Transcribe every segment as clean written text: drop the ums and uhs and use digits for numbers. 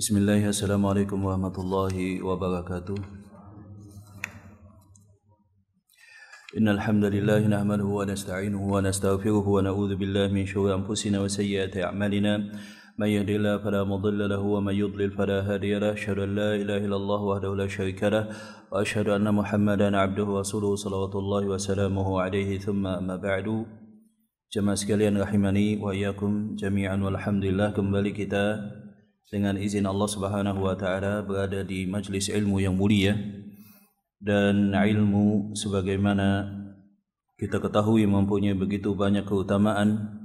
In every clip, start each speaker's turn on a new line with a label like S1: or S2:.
S1: Bismillah, assalamualaikum warahmatullahi wabarakatuh. Innal hamdalillah nahmaduhu wa nasta'inuhu wa nastaghfiruhu wa na'udzu billahi min shururi anfusina wa sayyiati a'malina. May yahdihillahu fala mudilla lahu wa may yudlil fala hadiya lahu. Asyhadu an la ilaha illallah wahdahu la syarika lahu wa asyhadu anna Muhammadan 'abduhu wa rasuluhu salawatullahi wa salamuhu alaihi thumma amma ba'du. Jemaah sekalian rahimani wa iyyakum jami'an, walhamdulillah kembali kita dengan izin Allah Subhanahu wa taala berada di majlis ilmu yang mulia, dan ilmu sebagaimana kita ketahui mempunyai begitu banyak keutamaan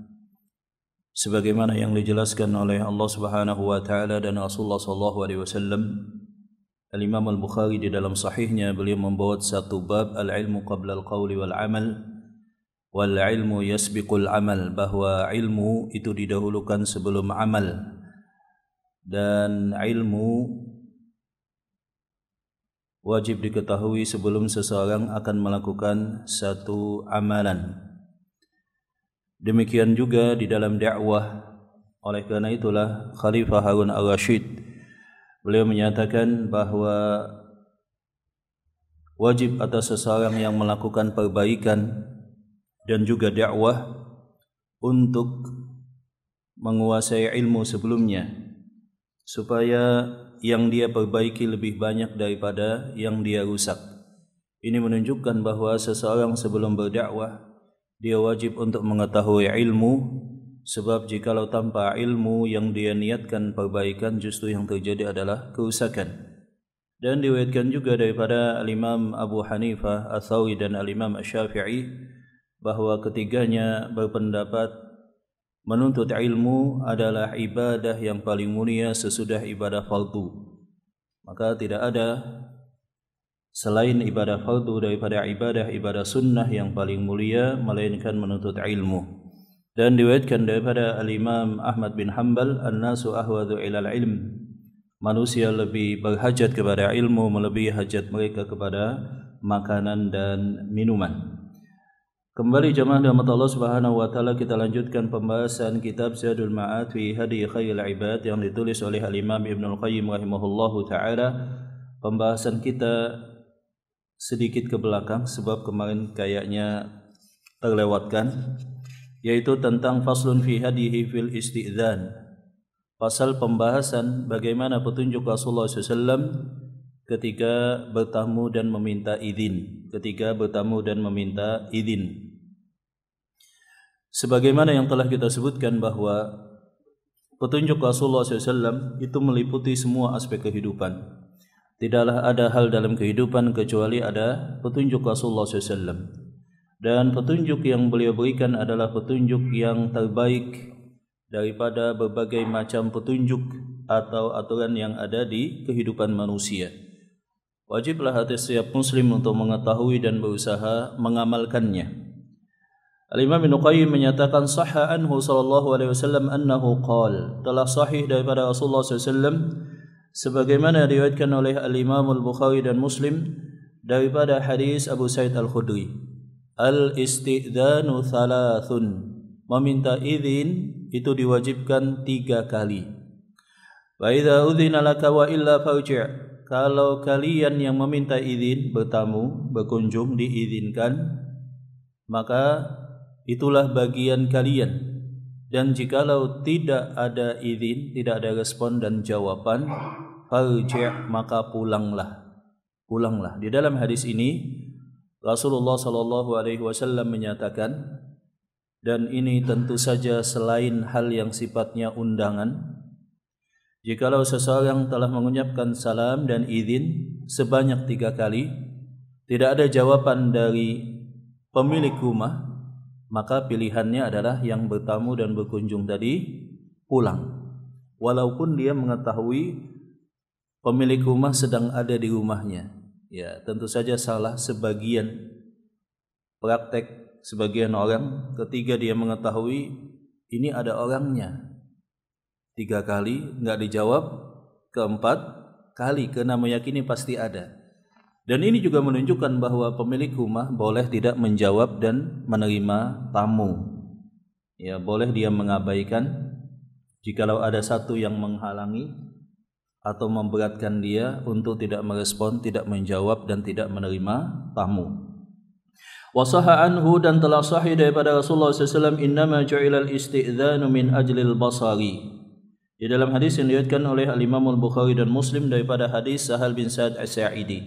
S1: sebagaimana yang dijelaskan oleh Allah Subhanahu wa taala dan Rasulullah sallallahu alaihi wasallam. Al-Imam Al-Bukhari di dalam sahihnya beliau membawa satu bab al-ilmu qabla al-qawli wal amal wal ilmu yasbiqul amal, bahwa ilmu itu didahulukan sebelum amal, dan ilmu wajib diketahui sebelum seseorang akan melakukan satu amalan. Demikian juga di dalam dakwah. Oleh karena itulah Khalifah Harun al-Rashid beliau menyatakan bahwa wajib atas seseorang yang melakukan perbaikan dan juga dakwah untuk menguasai ilmu sebelumnya, supaya yang dia perbaiki lebih banyak daripada yang dia rusak. Ini menunjukkan bahwa seseorang sebelum berdakwah dia wajib untuk mengetahui ilmu, sebab jikalau tanpa ilmu yang dia niatkan perbaikan, justru yang terjadi adalah kerusakan. Dan diriwayatkan juga daripada Al-Imam Abu Hanifah Ats-Tsauri dan Al-Imam Asy-Syafi'i bahwa ketiganya berpendapat menuntut ilmu adalah ibadah yang paling mulia sesudah ibadah fardu. Maka tidak ada selain ibadah fardu daripada ibadah sunnah yang paling mulia melainkan menuntut ilmu. Dan diriwayatkan daripada Al-Imam Ahmad bin Hanbal, an-nasu ahwadhu ilal ilm, manusia lebih berhajat kepada ilmu melebihi hajat mereka kepada makanan dan minuman. Kembali jemaah rahmat Allah Subhanahu wa taala, kita lanjutkan pembahasan kitab Zadul Ma'ad fi Hadi Khairil Ibad yang ditulis oleh Al-Imam Ibnul Qayyim rahimahullahu taala. Pembahasan kita sedikit ke belakang sebab kemarin kayaknya terlewatkan, yaitu tentang faslun fi hadihi fil isti'dzan. Pasal pembahasan bagaimana petunjuk Rasulullah SAW ketika bertamu dan meminta izin. Sebagaimana yang telah kita sebutkan bahwa petunjuk Rasulullah SAW itu meliputi semua aspek kehidupan. Tidaklah ada hal dalam kehidupan kecuali ada petunjuk Rasulullah SAW. Dan petunjuk yang beliau berikan adalah petunjuk yang terbaik daripada berbagai macam petunjuk atau aturan yang ada di kehidupan manusia. Wajiblah atas setiap muslim untuk mengetahui dan berusaha mengamalkannya. Al-Imam Ibnu Qayyim menyatakan sahha anhu sallallahu alaihi wasallam annahu qala, telah sahih daripada Rasulullah SAW sebagaimana diriwayatkan oleh Al-Imam Al-Bukhari dan Muslim daripada hadis Abu Sa'id Al-Khudri, al-isti'dzanu thalathun, meminta izin itu diwajibkan 3 kali. Wa idza udzina laka wa illa farji', kalau kalian yang meminta izin bertamu, berkunjung diizinkan, maka itulah bagian kalian. Dan jikalau tidak ada izin, tidak ada respon dan jawaban, farji', maka pulanglah. Di dalam hadis ini Rasulullah sallallahu alaihi wasallam menyatakan, dan ini tentu saja selain hal yang sifatnya undangan, jikalau seseorang telah mengucapkan salam dan izin sebanyak 3 kali, tidak ada jawaban dari pemilik rumah, maka pilihannya adalah yang bertamu dan berkunjung tadi pulang. Walaupun dia mengetahui pemilik rumah sedang ada di rumahnya. Ya, tentu saja salah sebagian praktek sebagian orang ketika dia mengetahui ini ada orangnya. 3 kali enggak dijawab, keempat kali karena meyakini pasti ada. Dan ini juga menunjukkan bahwa pemilik rumah boleh tidak menjawab dan menerima tamu. Ya, boleh dia mengabaikan jikalau ada satu yang menghalangi, atau memberatkan dia untuk tidak merespon, tidak menjawab dan tidak menerima tamu. Wa sahha anhu, dan telah sahih daripada Rasulullah SAW, innama ju'ilal isti'dzanu min ajlil basari. Di dalam hadis yang diriwayatkan oleh Al-Imam Al-Bukhari dan Muslim daripada hadis Sahal bin Sa'ad As-Sa'idi,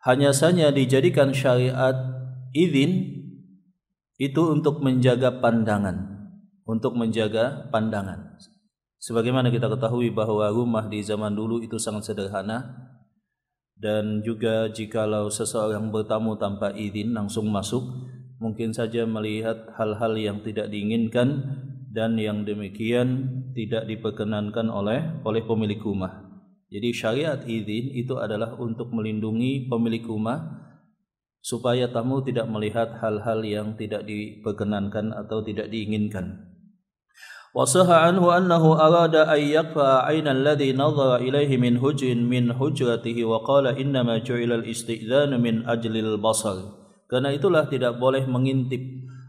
S1: hanya saja dijadikan syariat izin itu untuk menjaga pandangan, untuk menjaga pandangan. Sebagaimana kita ketahui bahwa rumah di zaman dulu itu sangat sederhana, dan juga jikalau seseorang bertamu tanpa izin langsung masuk, mungkin saja melihat hal-hal yang tidak diinginkan, dan yang demikian tidak diperkenankan oleh pemilik rumah. Jadi syariat izin itu adalah untuk melindungi pemilik rumah supaya tamu tidak melihat hal-hal yang tidak diperkenankan atau tidak diinginkan. Wa sahha anhu annahu arada an yakfa 'aina alladhi nadhara ilayhi min hujratihi wa qala innama ju'ila al-isti'dzanu min ajlil basar. Karena itulah tidak boleh mengintip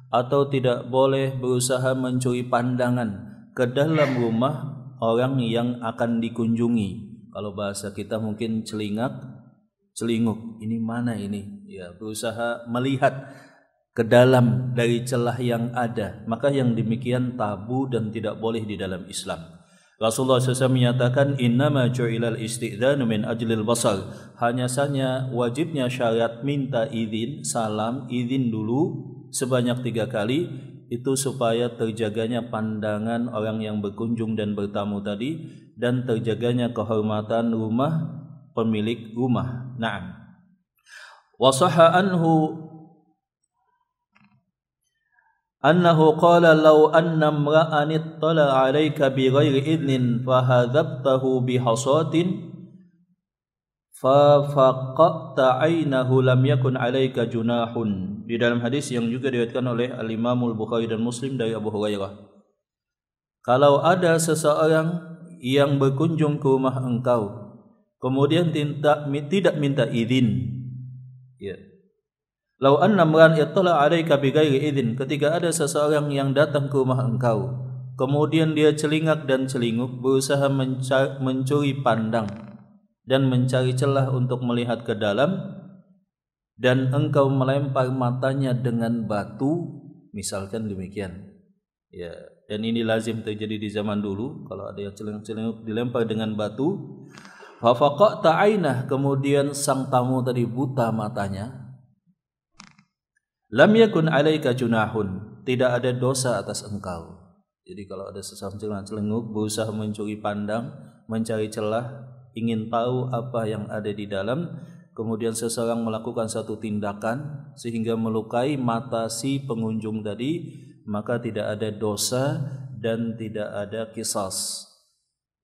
S1: atau tidak boleh berusaha mencuri pandangan ke dalam rumah orang yang akan dikunjungi. Kalau bahasa kita mungkin celinguk, ini mana ini? Ya, berusaha melihat ke dalam dari celah yang ada, maka yang demikian tabu dan tidak boleh di dalam Islam. Rasulullah SAW menyatakan innama ju'ilal isti'dzanu min ajlil basar, hanya saja wajibnya syariat minta izin, salam, izin dulu sebanyak 3 kali, itu supaya terjaganya pandangan orang yang berkunjung dan bertamu tadi, dan terjaganya kehormatan rumah pemilik rumah. Naam. Wa sahha anhu annahu qala law anna imra'an ittala 'alayka bighairi idnin fahadzabtahu bihasatin fa faqata 'ainahu lam yakun 'alayka junahun. Di dalam hadis yang juga diriwayatkan oleh Al-Imam Al-Bukhari dan Muslim dari Abu Hurairah, kalau ada seseorang yang berkunjung ke rumah engkau kemudian tidak minta izin, ya. Lau anna imran ittala 'alaika bighairi idzin, ketika ada seseorang yang datang ke rumah engkau kemudian dia celingak dan celinguk, berusaha mencuri pandang dan mencari celah untuk melihat ke dalam, dan engkau melempar matanya dengan batu, misalkan demikian, ya. Dan ini lazim terjadi di zaman dulu, kalau ada yang celinguk dilempar dengan batu. Fa faqata 'ainah, kemudian sang tamu tadi buta matanya. Lam yakun 'alaika junahun, tidak ada dosa atas engkau. Jadi kalau ada seseorang celinguk berusaha mencuri pandang, mencari celah, ingin tahu apa yang ada di dalam, kemudian seseorang melakukan satu tindakan sehingga melukai mata si pengunjung tadi, maka tidak ada dosa dan tidak ada qisas.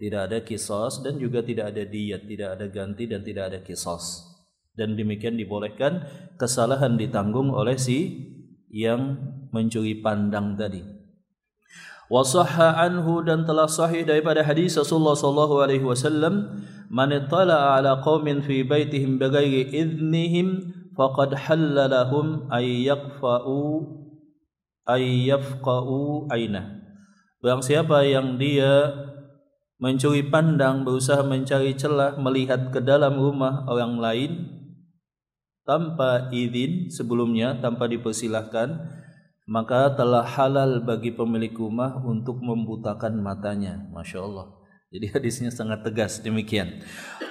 S1: Tidak ada qisas dan juga tidak ada diyat, tidak ada ganti dan tidak ada qisas. Dan demikian dibolehkan kesalahan ditanggung oleh si yang mencuri pandang tadi. Wa sahha anhu, dan telah sahih daripada hadis Rasulullah sallallahu alaihi wasallam, man ittala ala qaumin fi baitihim bighairi idznihim faqad halla lahum ay yafqa'u ainah. Barang siapa yang dia mencuri pandang, berusaha mencari celah melihat ke dalam rumah orang lain tanpa izin sebelumnya, tanpa dipersilahkan, maka telah halal bagi pemilik rumah untuk membutakan matanya. Masya Allah. Jadi hadisnya sangat tegas demikian.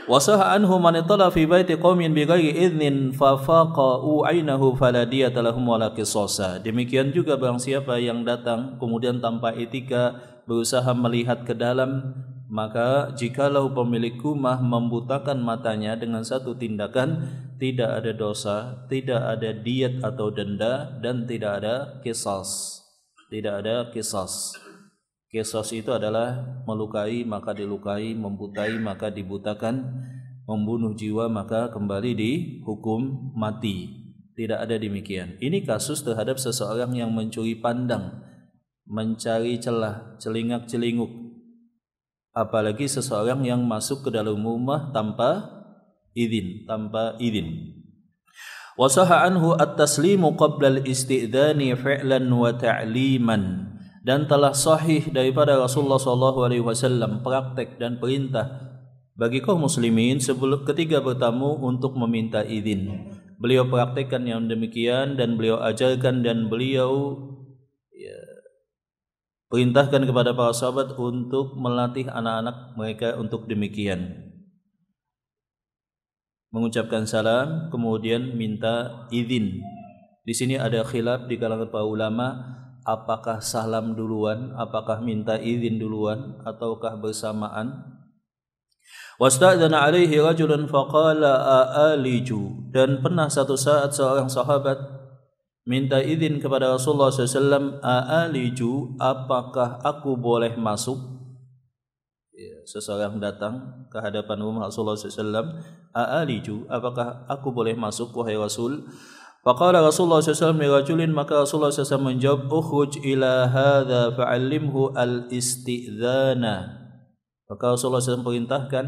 S1: Wa sahha anhu man ittala fi baiti qaumin bighairi idznin fa faqa'u 'ainahu fala diyata lahum wala qisasa. Demikian juga barang siapa yang datang kemudian tanpa etika berusaha melihat ke dalam, maka jikalau pemilik rumah membutakan matanya dengan satu tindakan, tidak ada dosa, tidak ada diyat atau denda, dan tidak ada qisas. Tidak ada qisas. Qisas itu adalah melukai maka dilukai, membutai maka dibutakan, membunuh jiwa maka kembali dihukum mati. Tidak ada demikian. Ini kasus terhadap seseorang yang mencuri pandang, mencari celah, celingak-celinguk. Apalagi seseorang yang masuk ke dalam rumah tanpa izin, Wa sahha anhu at-taslimu qabla al-isti'dzani fi'lan wa ta'liman. Dan telah sahih daripada Rasulullah SAW praktek dan perintah bagi kaum muslimin sebelum ketika bertamu untuk meminta izin. Beliau praktekkan yang demikian dan beliau ajarkan dan beliau perintahkan kepada para sahabat untuk melatih anak-anak mereka untuk demikian. Mengucapkan salam kemudian minta izin. Di sini ada khilaf di kalangan para ulama, apakah salam duluan, apakah minta izin duluan ataukah bersamaan. Wasta'dzana alaihi rajulun faqala a'aliju, dan pernah satu saat seorang sahabat minta izin kepada Rasulullah SAW, a'aliju, apakah aku boleh masuk? Seseorang datang ke hadapan rumah Rasulullah SAW, a'aliju, apakah aku boleh masuk wahai Rasul? Faqala Rasulullah SAW lirajulin, maka Rasulullah SAW menjawab, ukhruj ila hadha fa'allimhu al-isti'dzana. Maka Rasulullah SAW perintahkan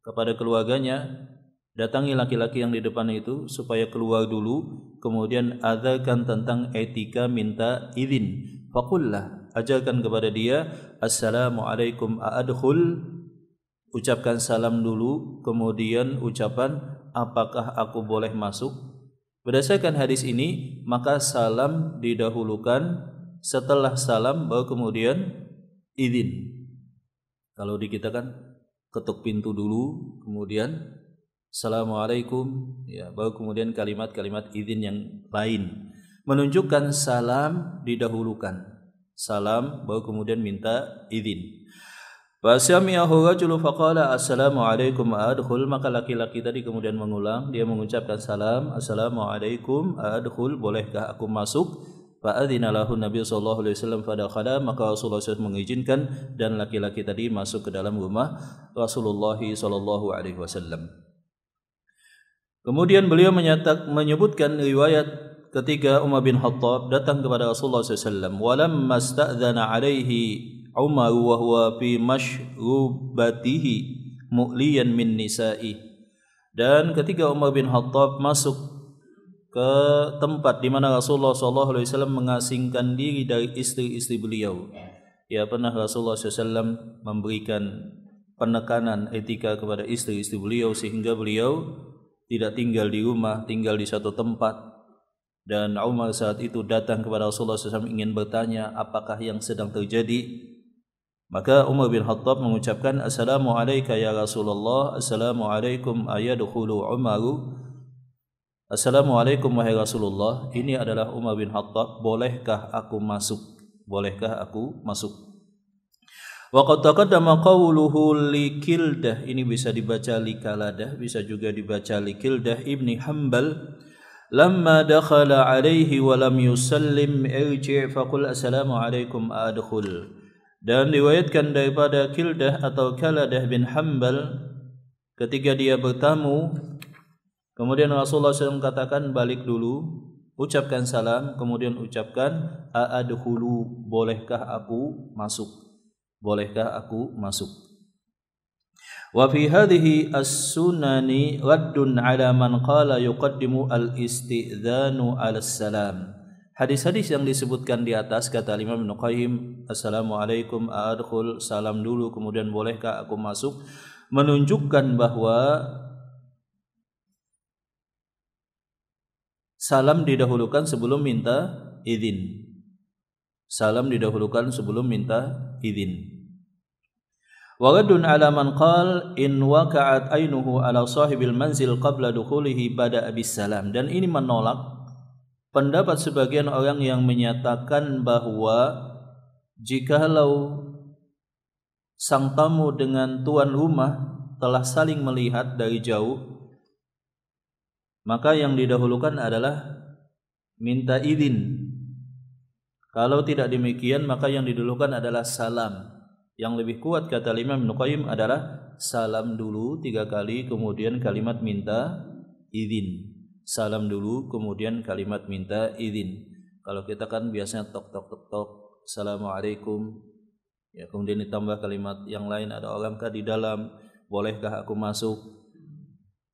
S1: kepada keluarganya, datangi laki-laki yang di depan itu supaya keluar dulu, kemudian ajarkan tentang etika minta izin. Faqullah, ajarkan kepada dia, assalamualaikum a'adkhul, ucapkan salam dulu, kemudian ucapan apakah aku boleh masuk. Berdasarkan hadis ini, maka salam didahulukan, setelah salam baru kemudian izin. Kalau di kita kan ketuk pintu dulu, kemudian assalamualaikum, ya, baru kemudian kalimat-kalimat izin yang lain. Menunjukkan salam didahulukan. Salam baru kemudian minta izin. Fasami'ahu rajulu faqala assalamualaikum adkhul, maka laki-laki tadi kemudian mengulang, dia mengucapkan salam, assalamualaikum adkhul, bolehkah aku masuk? Fa'adzina lahu Nabi sallallahu alaihi wasallam fadakhala, maka Rasulullah SAW mengizinkan dan laki-laki tadi masuk ke dalam rumah Rasulullah sallallahu alaihi wasallam. Kemudian beliau menyebutkan riwayat ketika Umar bin Khattab datang kepada Rasulullah SAW, walamma sta'dzana alaihi Umar wa huwa fi mashrubatihi mu'liyan min nisa'i, dan ketika Umar bin Khattab masuk ke tempat di mana Rasulullah SAW mengasingkan diri dari istri-istri beliau, ya, pernah Rasulullah SAW memberikan penekanan etika kepada istri-istri beliau sehingga beliau tidak tinggal di rumah, tinggal di satu tempat. Dan Umar saat itu datang kepada Rasulullah SAW ingin bertanya apakah yang sedang terjadi. Maka Umar bin Khattab mengucapkan, assalamualaikum ya Rasulullah, assalamualaikum ayadkhulu Umaru, assalamualaikum wahai Rasulullah, ini adalah Umar bin Khattab, bolehkah aku masuk? Bolehkah aku masuk? Wa qad taqaddama qawluhu li Kildah, ini bisa dibaca li Kaladah, bisa juga dibaca li Kildah ibni Hanbal, lamma dakhala alaihi wa lam yusallim irji' faqul assalamualaikum adkhul. Dan riwayatkan daripada Kildah atau Kaladah bin Hanbal, ketika dia bertamu, kemudian Rasulullah SAW katakan balik dulu, ucapkan salam, kemudian ucapkan a'adkhulu, bolehkah aku masuk? Bolehkah aku masuk? Wa fi hadhihi as-sunani raddun ala man qala yuqaddimu al-isti'dzanu 'ala salam. Hadis-hadis yang disebutkan di atas, kata Imam Ibnu Qayyim, assalamualaikum a'adkhul, salam dulu kemudian bolehkah aku masuk, menunjukkan bahwa salam didahulukan sebelum minta izin. Salam didahulukan sebelum minta izin. Wa raddun ala man qala in waqa'at ainuhu ala sahibil manzil qabla dukhulihi bada'a bis salam. Dan ini menolak pendapat sebagian orang yang menyatakan bahwa jikalau sang tamu dengan tuan rumah telah saling melihat dari jauh, maka yang didahulukan adalah minta izin. Kalau tidak demikian, maka yang didahulukan adalah salam. Yang lebih kuat, kata Imam Ibnu Qayyim, adalah salam dulu 3 kali, kemudian kalimat minta izin. Salam dulu, kemudian kalimat minta izin. Kalau kita kan biasanya tok tok tok tok, assalamualaikum, ya, kemudian ditambah kalimat yang lain, ada orangkah di dalam, bolehkah aku masuk,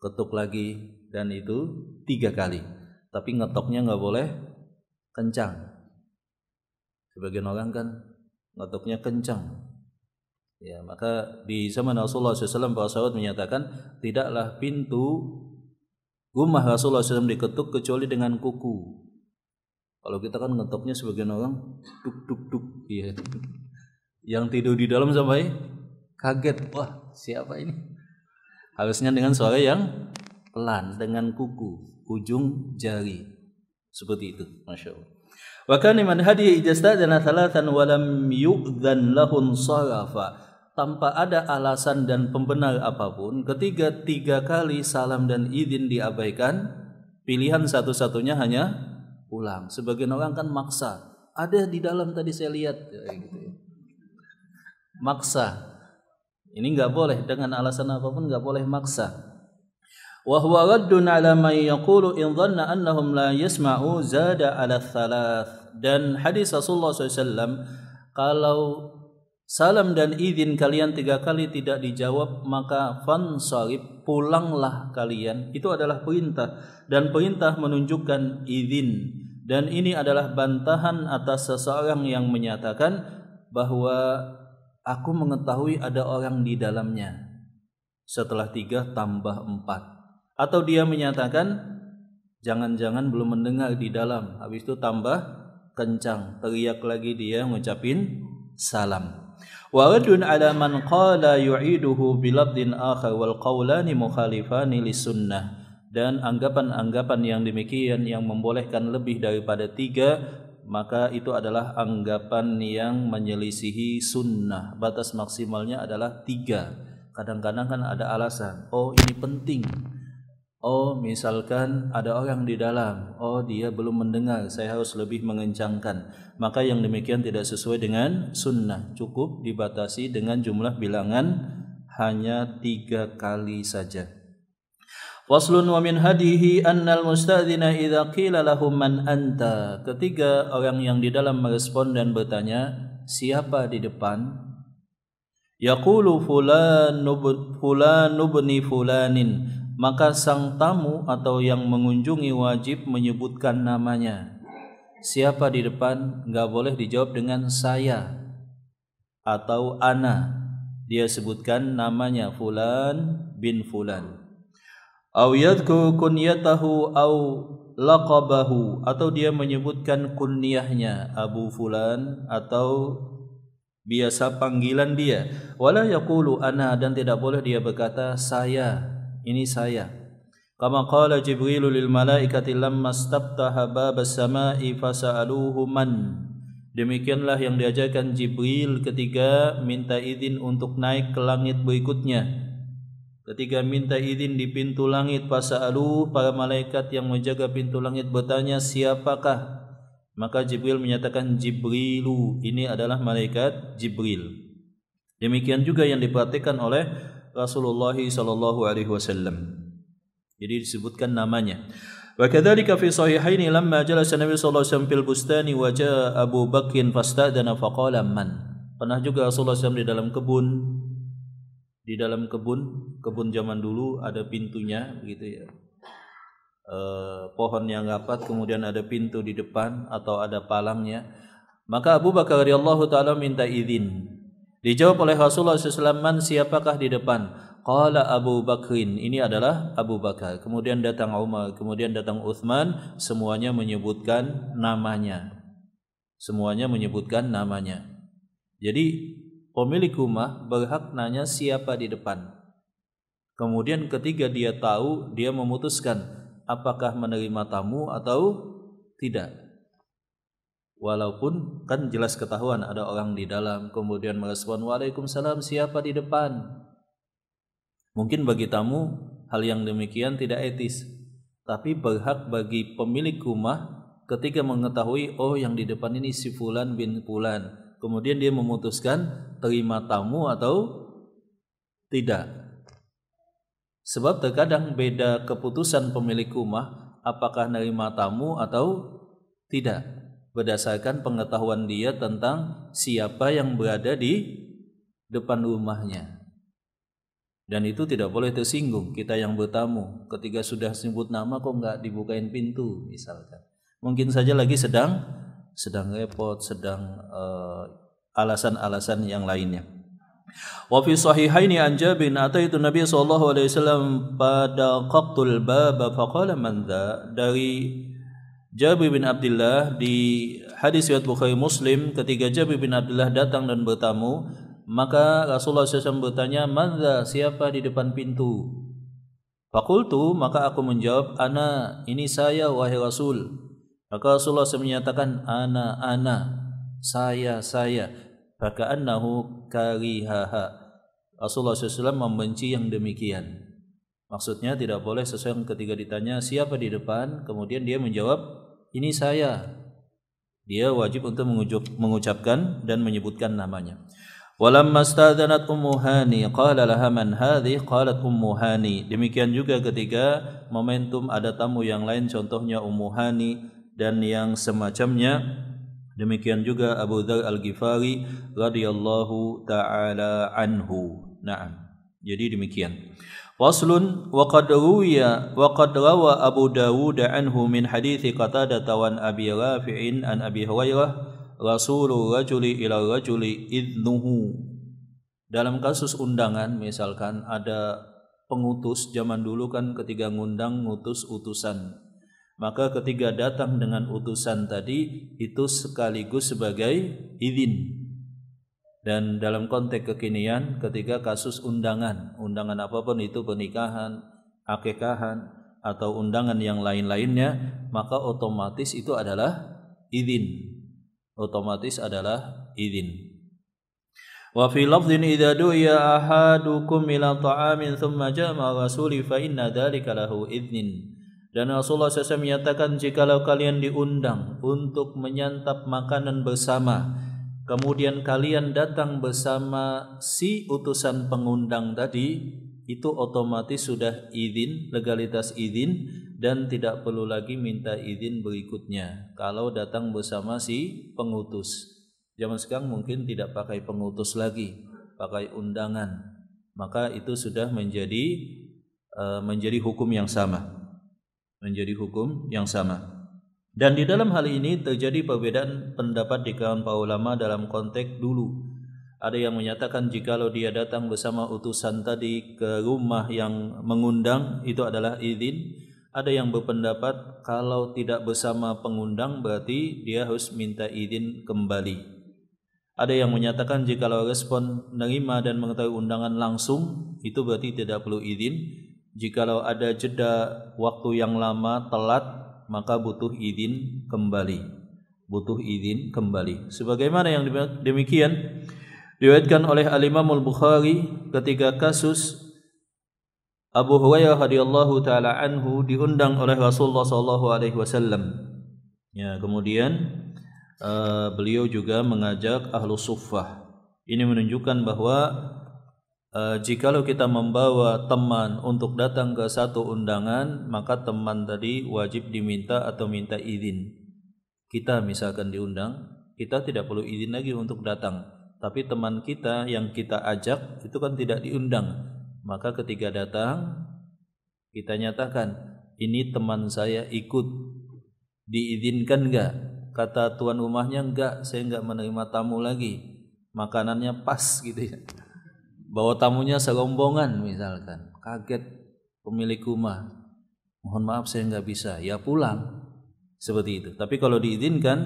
S1: ketuk lagi, dan itu 3 kali. Tapi ngetoknya nggak boleh kencang. Sebagian orang kan ngetoknya kencang. Ya, maka di zaman Rasulullah SAW para sahabat menyatakan tidaklah pintu rumah Rasulullah SAW diketuk kecuali dengan kuku. Kalau kita kan ngetoknya sebagian orang duk duk duk, ya. Yang tidur di dalam sampai kaget, wah siapa ini? Harusnya dengan suara yang pelan, dengan kuku, ujung jari, seperti itu, masya Allah. Wa kana man hadiya ijastadana thalathan wa lam yu'dhan lahun sarafa. Tanpa ada alasan dan pembenar apapun, ketika 3 kali salam dan izin diabaikan, pilihan satu-satunya hanya pulang. Sebagian orang kan maksa. Ada di dalam tadi saya lihat, gitu ya. Maksa. Ini enggak boleh, dengan alasan apapun enggak boleh maksa. Wa huwa raddun 'ala man yaqulu in dhanna annahum la yasma'u zada 'ala thalath. Dan hadis Rasulullah SAW, kalau salam dan izin kalian 3 kali tidak dijawab, maka fansarif, pulanglah kalian. Itu adalah perintah, dan perintah menunjukkan izin. Dan ini adalah bantahan atas seseorang yang menyatakan bahwa aku mengetahui ada orang di dalamnya. Setelah 3 tambah 4. Atau dia menyatakan jangan-jangan belum mendengar di dalam, habis itu tambah kencang, teriak lagi dia ngucapin salam. Wa radun 'ala man qala yu'iduhu bilabdin akhar wal qawlani mukhalifani lisunnah. Dan anggapan-anggapan yang demikian yang membolehkan lebih daripada 3, maka itu adalah anggapan yang menyelisihi sunnah. Batas maksimalnya adalah 3. Kadang-kadang kan ada alasan, oh ini penting, oh misalkan ada orang di dalam, oh dia belum mendengar, saya harus lebih mengencangkan. Maka yang demikian tidak sesuai dengan sunnah. Cukup dibatasi dengan jumlah bilangan hanya 3 kali saja. Faslun wa min hadihi annal musta'dzina idza qila lahu man anta. Ketiga, orang yang di dalam merespon dan bertanya, siapa di depan? Yaqulu fulan ibni fulanin. Maka sang tamu atau yang mengunjungi wajib menyebutkan namanya. Siapa di depan? Enggak boleh dijawab dengan saya atau ana. Dia sebutkan namanya, fulan bin fulan. Au yadhku kunyatahu au laqabahu, atau dia menyebutkan kunyahnya Abu Fulan atau biasa panggilan dia. Wala yaqulu ana, dan tidak boleh dia berkata saya, ini saya. Kama qala Jibril lil malaikati lamma stabtaha babas samai fasa'aluhu man. Demikianlah yang diajarkan Jibril ketika minta izin untuk naik ke langit berikutnya. Ketika minta izin di pintu langit, fasa'aluhu, para malaikat yang menjaga pintu langit bertanya, siapakah? Maka Jibril menyatakan Jibrilu, ini adalah malaikat Jibril. Demikian juga yang diperhatikan oleh Rasulullah SAW. Jadi disebutkan namanya. Wa kadzalika fi sahihaini lamma jalasa Nabi sallallahu alaihi wasallam fil bustani wa jaa Abu Bakr fasta'dana faqala man. Pernah juga Rasulullah SAW di dalam kebun zaman dulu ada pintunya begitu ya. Pohon yang rapat, kemudian ada pintu di depan atau ada palangnya. Maka Abu Bakar radhiyallahu taala minta izin. Dijawab oleh Rasulullah SAW, man, siapakah di depan? Qala Abu Bakrin, ini adalah Abu Bakar. Kemudian datang Umar, kemudian datang Uthman, semuanya menyebutkan namanya. Semuanya menyebutkan namanya. Jadi pemilik rumah berhak nanya siapa di depan. Kemudian ketika dia tahu, dia memutuskan apakah menerima tamu atau tidak. Walaupun kan jelas ketahuan ada orang di dalam, kemudian merespon waalaikumsalam, siapa di depan. Mungkin bagi tamu hal yang demikian tidak etis, tapi berhak bagi pemilik rumah ketika mengetahui oh yang di depan ini si fulan bin fulan, kemudian dia memutuskan terima tamu atau tidak. Sebab terkadang beda keputusan pemilik rumah apakah menerima tamu atau tidak, berdasarkan pengetahuan dia tentang siapa yang berada di depan rumahnya. Dan itu tidak boleh tersinggung. Kita yang bertamu ketika sudah sebut nama kok enggak dibukain pintu misalkan. Mungkin saja lagi sedang sedang repot, sedang alasan-alasan yang lainnya. Wa fi sahihaini an Jabir ataitu Nabi sallallahu alaihi wasallam pada qaqtul bab faqala man dha. Dari Jabir bin Abdullah di hadis riwayat Bukhari Muslim, ketika Jabir bin Abdullah datang dan bertamu, maka Rasulullah SAW bertanya, man dha, siapa di depan pintu? Faqultu, maka aku menjawab, ana, ini saya wahai Rasul. Maka Rasulullah SAW menyatakan, ana, saya. Faka'annahu karihaha. Rasulullah SAW membenci yang demikian. Maksudnya tidak boleh seseorang ketika ditanya siapa di depan, kemudian dia menjawab ini saya. Dia wajib untuk mengucapkan dan menyebutkan namanya. Walamma stadzanat Ummu Hani qala laha man hadhi, qalat Ummu Hani. Demikian juga ketika momentum ada tamu yang lain, contohnya Ummu Hani dan yang semacamnya. Demikian juga Abu Dzar Al-Ghifari radhiyallahu taala anhu. Naam. Jadi demikian. Waslun wa qad rawa Abu Dawud anhu min hadithi Qatadah wan Abi Rafi'in an Abi Hurairah Rasulul rajuli ila rajuli idnuhu. Dalam kasus undangan, misalkan ada pengutus, zaman dulu kan ketika ngundang ngutus utusan, maka ketika datang dengan utusan tadi itu sekaligus sebagai izin. Dan dalam konteks kekinian ketika kasus undangan apapun itu, pernikahan, akikahan atau undangan yang lain-lainnya, maka otomatis itu adalah izin. Wa fi lafdhin idza du'iya ahadukum ila ta'amin thumma jama'a rasuli fa inna dzalika lahu idznin. Dan Rasulullah SAW menyatakan, jikalau kalian diundang untuk menyantap makanan bersama, kemudian kalian datang bersama si utusan pengundang tadi, itu otomatis sudah izin, legalitas izin, dan tidak perlu lagi minta izin berikutnya kalau datang bersama si pengutus. Zaman sekarang mungkin tidak pakai pengutus lagi, pakai undangan, maka itu sudah menjadi hukum yang sama. Dan di dalam hal ini terjadi perbedaan pendapat di kalangan para ulama dalam konteks dulu. Ada yang menyatakan jikalau dia datang bersama utusan tadi ke rumah yang mengundang itu adalah izin. Ada yang berpendapat kalau tidak bersama pengundang berarti dia harus minta izin kembali. Ada yang menyatakan jikalau respon menerima dan mengetahui undangan langsung itu berarti tidak perlu izin. Jikalau ada jeda waktu yang lama telat, maka butuh izin kembali. Sebagaimana yang demikian diriwayatkan oleh Al-Imam Al-Bukhari ketika kasus Abu Hurairah radhiyallahu taala anhu diundang oleh Rasulullah sallallahu alaihi wasallam. Ya, kemudian beliau juga mengajak ahlu suffah. Ini menunjukkan bahwa jikalau kita membawa teman untuk datang ke satu undangan, maka teman tadi wajib diminta atau minta izin. Kita misalkan diundang, kita tidak perlu izin lagi untuk datang. Tapi teman kita yang kita ajak itu kan tidak diundang. Maka ketika datang, kita nyatakan, ini teman saya ikut, diizinkan enggak? Kata tuan rumahnya, enggak, saya enggak menerima tamu lagi, makanannya pas gitu ya. Bawa tamunya serombongan misalkan, kaget pemilik rumah, mohon maaf saya enggak bisa, ya pulang, seperti itu. Tapi kalau diizinkan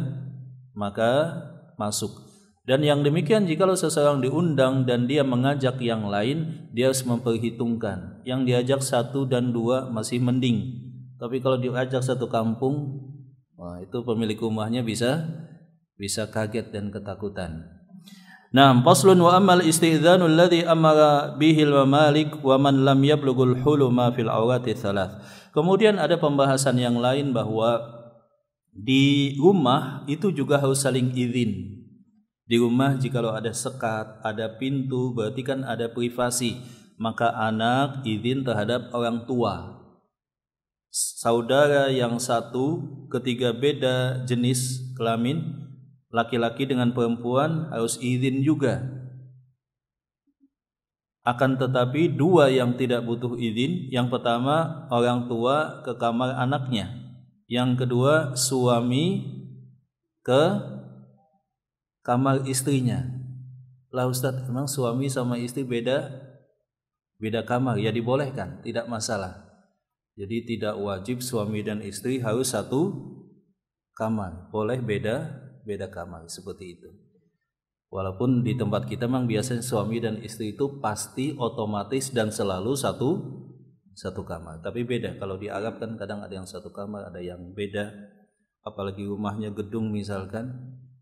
S1: maka masuk. Dan yang demikian jikalau seseorang diundang dan dia mengajak yang lain, dia harus memperhitungkan. Yang diajak 1 dan 2 masih mending. Tapi kalau diajak satu kampung, wah, itu pemilik rumahnya bisa kaget dan ketakutan. Nah, faslun wa amal isti'dzanu alladhi amara bihil mamalik wa man lam yablughul huluma fil awati thalath. Kemudian ada pembahasan yang lain bahwa di rumah itu juga harus saling izin. Di rumah jikalau ada sekat, ada pintu, berarti kan ada privasi. Maka anak izin terhadap orang tua. Saudara yang satu ketika beda jenis kelamin, laki-laki dengan perempuan harus izin juga. Akan tetapi 2 yang tidak butuh izin. Yang pertama orang tua ke kamar anaknya. Yang kedua suami ke kamar istrinya. Lah Ustaz, memang suami sama istri beda kamar? Ya dibolehkan, tidak masalah. Jadi tidak wajib suami dan istri harus satu kamar, boleh beda kamar seperti itu. Walaupun di tempat kita memang biasanya suami dan istri itu pasti otomatis dan selalu satu kamar. Tapi beda, kalau di Arab kan kadang ada yang satu kamar, ada yang beda. Apalagi rumahnya gedung misalkan,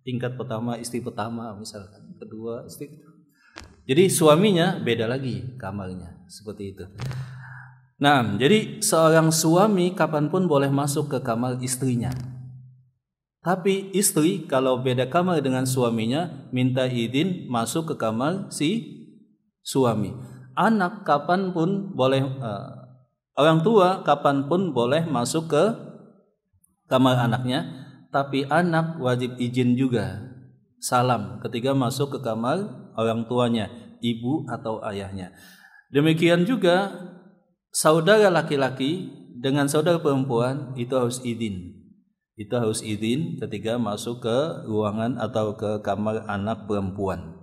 S1: tingkat pertama istri pertama misalkan, kedua istri kedua. Jadi suaminya beda lagi kamarnya, seperti itu. Nah, jadi seorang suami kapanpun boleh masuk ke kamar istrinya. Tapi istri kalau beda kamar dengan suaminya, minta izin masuk ke kamar si suami. Anak kapanpun boleh, orang tua kapanpun boleh masuk ke kamar anaknya. Tapi anak wajib izin juga, salam ketika masuk ke kamar orang tuanya, ibu atau ayahnya. Demikian juga saudara laki-laki dengan saudara perempuan itu harus izin. Itu harus izin ketika masuk ke ruangan atau ke kamar anak perempuan.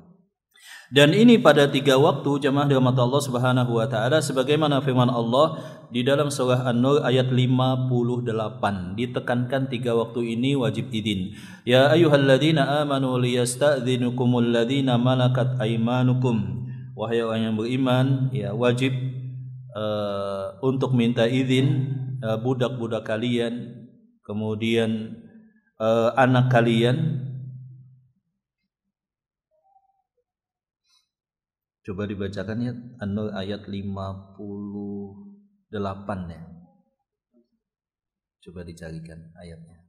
S1: Dan ini pada 3 waktu jemaah dirahmati Allah Subhanahu wa taala, sebagaimana firman Allah di dalam surah An-Nur ayat 58, ditekankan 3 waktu ini wajib izin. Ya ayyuhalladzina amanu liyasta'dzinukumul ladzina malakat aymanukum. Wahai orang yang beriman, ya wajib untuk minta izin budak-budak kalian, kemudian anak kalian. Coba dibacakan ya, An-Nur ayat 58 ya. Coba dicarikan ayatnya.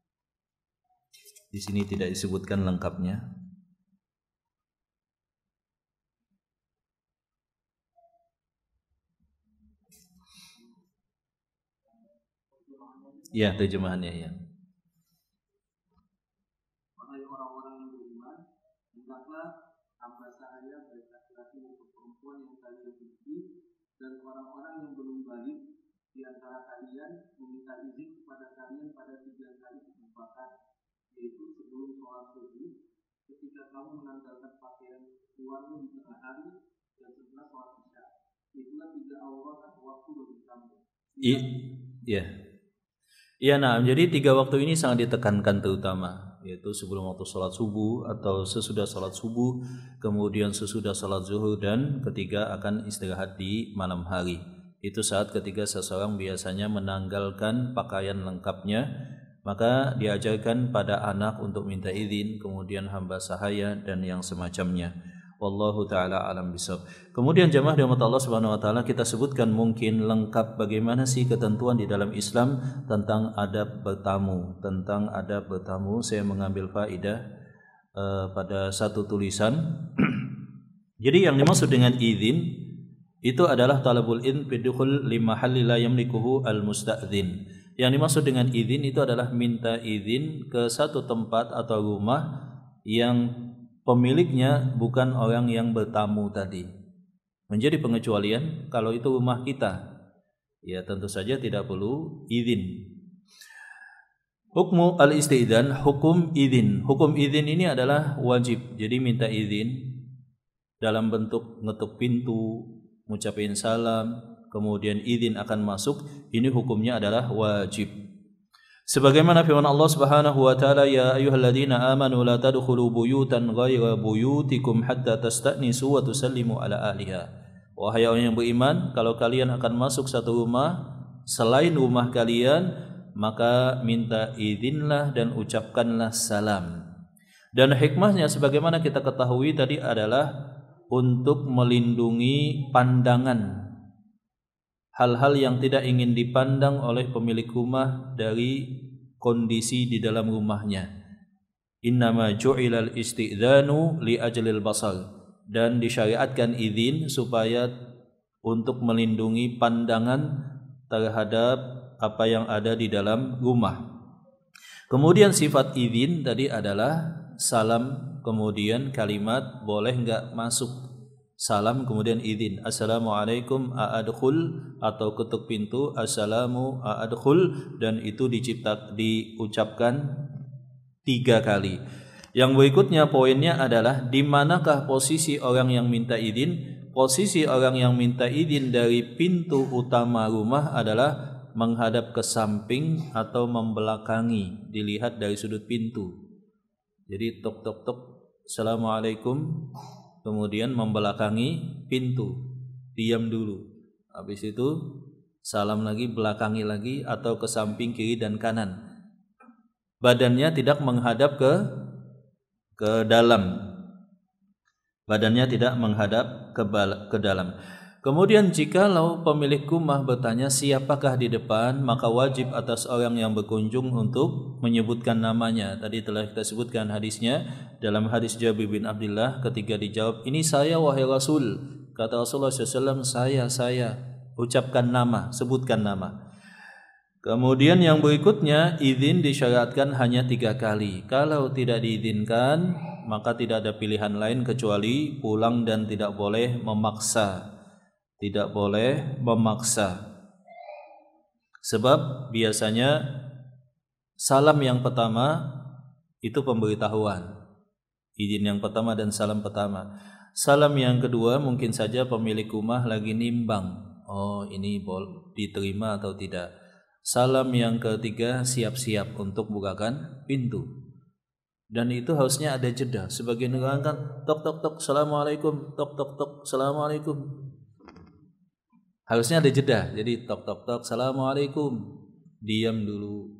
S1: Di sini tidak disebutkan lengkapnya. Ya, terjemahannya ya.
S2: Wahai orang-orang yang beriman, hendaklah hamba sahaya baik laki-laki maupun perempuan yang kalian benci, dan orang-orang yang belum balik di antara kalian meminta izin kepada kalian pada 3 kali kesempatan, yaitu sebelum sholat subuh, ketika kamu menanggalkan pakaian keluarmu di tengah hari, dan setelah sholat isya. Itulah 3 aurat atau waktu bagi kamu.
S1: Iya. Iya, nah, jadi 3 waktu ini sangat ditekankan terutama, yaitu sebelum waktu sholat subuh atau sesudah sholat subuh, kemudian sesudah sholat zuhur, dan ketiga akan istirahat di malam hari. Itu saat ketika seseorang biasanya menanggalkan pakaian lengkapnya, maka diajarkan pada anak untuk minta izin, kemudian hamba sahaya dan yang semacamnya. Wallahu ta'ala alam bisawab. Kemudian jemaah dirahmati Allah Subhanahu wa taala, kita sebutkan mungkin lengkap bagaimana sih ketentuan di dalam Islam tentang adab bertamu. Tentang adab bertamu saya mengambil faedah pada satu tulisan. Jadi yang dimaksud dengan izin itu adalah talabul in bidukhul limahalli la yamlikuhu al-musta'dzin. Yang dimaksud dengan izin itu adalah minta izin ke satu tempat atau rumah yang pemiliknya bukan orang yang bertamu tadi. Menjadi pengecualian kalau itu rumah kita, ya tentu saja tidak perlu izin. Hukmu al-istidzan, hukum izin. Hukum izin ini adalah wajib. Jadi minta izin dalam bentuk ngetuk pintu, ngucapin salam, kemudian izin akan masuk, ini hukumnya adalah wajib. Sebagaimana firman Allah Subhanahu wa taala, ya ayyuhalladzina amanu la tadkhulu buyutan ghayra buyutikum hatta tasta'nisu wa tusallimu ala ahliha. Wahai orang yang beriman, kalau kalian akan masuk satu rumah selain rumah kalian, maka minta izinlah dan ucapkanlah salam. Dan hikmahnya sebagaimana kita ketahui tadi adalah untuk melindungi pandangan hal-hal yang tidak ingin dipandang oleh pemilik rumah dari kondisi di dalam rumahnya. Innama ju'ilal isti'dzanu li ajlil basar, dan disyariatkan izin supaya untuk melindungi pandangan terhadap apa yang ada di dalam rumah. Kemudian sifat izin tadi adalah salam, kemudian kalimat boleh enggak masuk. Salam kemudian izin, assalamualaikum a'adkhul, atau ketuk pintu assalamu a'adkhul, dan itu diucapkan 3 kali. Yang berikutnya poinnya adalah di manakah posisi orang yang minta izin? Posisi orang yang minta izin dari pintu utama rumah adalah menghadap ke samping atau membelakangi, dilihat dari sudut pintu. Jadi tok tok tok, Assalamualaikum, kemudian membelakangi pintu, diam dulu. Habis itu salam lagi, belakangi lagi atau ke samping kiri dan kanan. Badannya tidak menghadap ke dalam. Badannya tidak menghadap ke dalam. Kemudian jikalau pemilik rumah bertanya siapakah di depan, maka wajib atas orang yang berkunjung untuk menyebutkan namanya. Tadi telah kita sebutkan hadisnya dalam hadis Jabir bin Abdullah ketika dijawab, "Ini saya wahai Rasul." Kata Rasulullah SAW, saya. Ucapkan nama, sebutkan nama. Kemudian yang berikutnya, izin disyariatkan hanya 3 kali. Kalau tidak diizinkan, maka tidak ada pilihan lain kecuali pulang dan tidak boleh memaksa. Tidak boleh memaksa. Sebab biasanya salam yang pertama itu pemberitahuan. Izin yang pertama dan salam pertama. Salam yang kedua mungkin saja pemilik rumah lagi nimbang. Oh, ini diterima atau tidak. Salam yang ketiga siap-siap untuk bukakan pintu. Dan itu harusnya ada jeda. Sebagian orang kan tok tok tok Assalamualaikum, tok tok tok Assalamualaikum. Harusnya ada jeda. Jadi tok tok tok Assalamualaikum, diam dulu.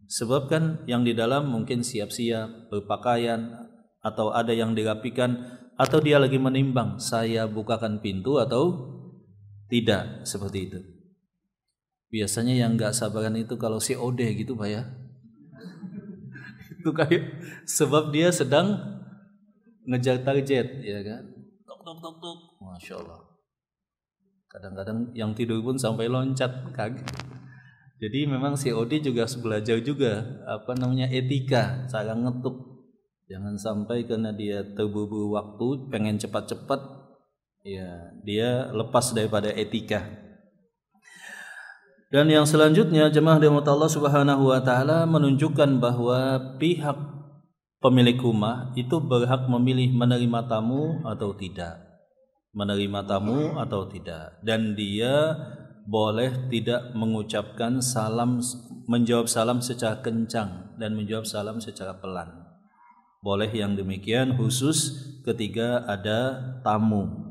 S1: Sebab kan yang di dalam mungkin siap-siap berpakaian atau ada yang dirapikan atau dia lagi menimbang saya bukakan pintu atau tidak, seperti itu. Biasanya yang nggak sabaran itu kalau COD gitu Pak ya. Itu kayak sebab dia sedang ngejar target, ya kan? Tok tok tok tok, masya Allah. Kadang-kadang yang tidur pun sampai loncat kaget. Jadi memang COD juga belajar juga etika, cara ngetuk. Jangan sampai karena dia terburu-buru waktu, pengen cepat-cepat, ya dia lepas daripada etika. Dan yang selanjutnya jemaah dirahmati Allah Subhanahu wa taala menunjukkan bahwa pihak pemilik rumah itu berhak memilih menerima tamu atau tidak. Menerima tamu atau tidak, dan dia boleh tidak mengucapkan salam, menjawab salam secara kencang dan menjawab salam secara pelan. Boleh yang demikian khusus ketika ada tamu.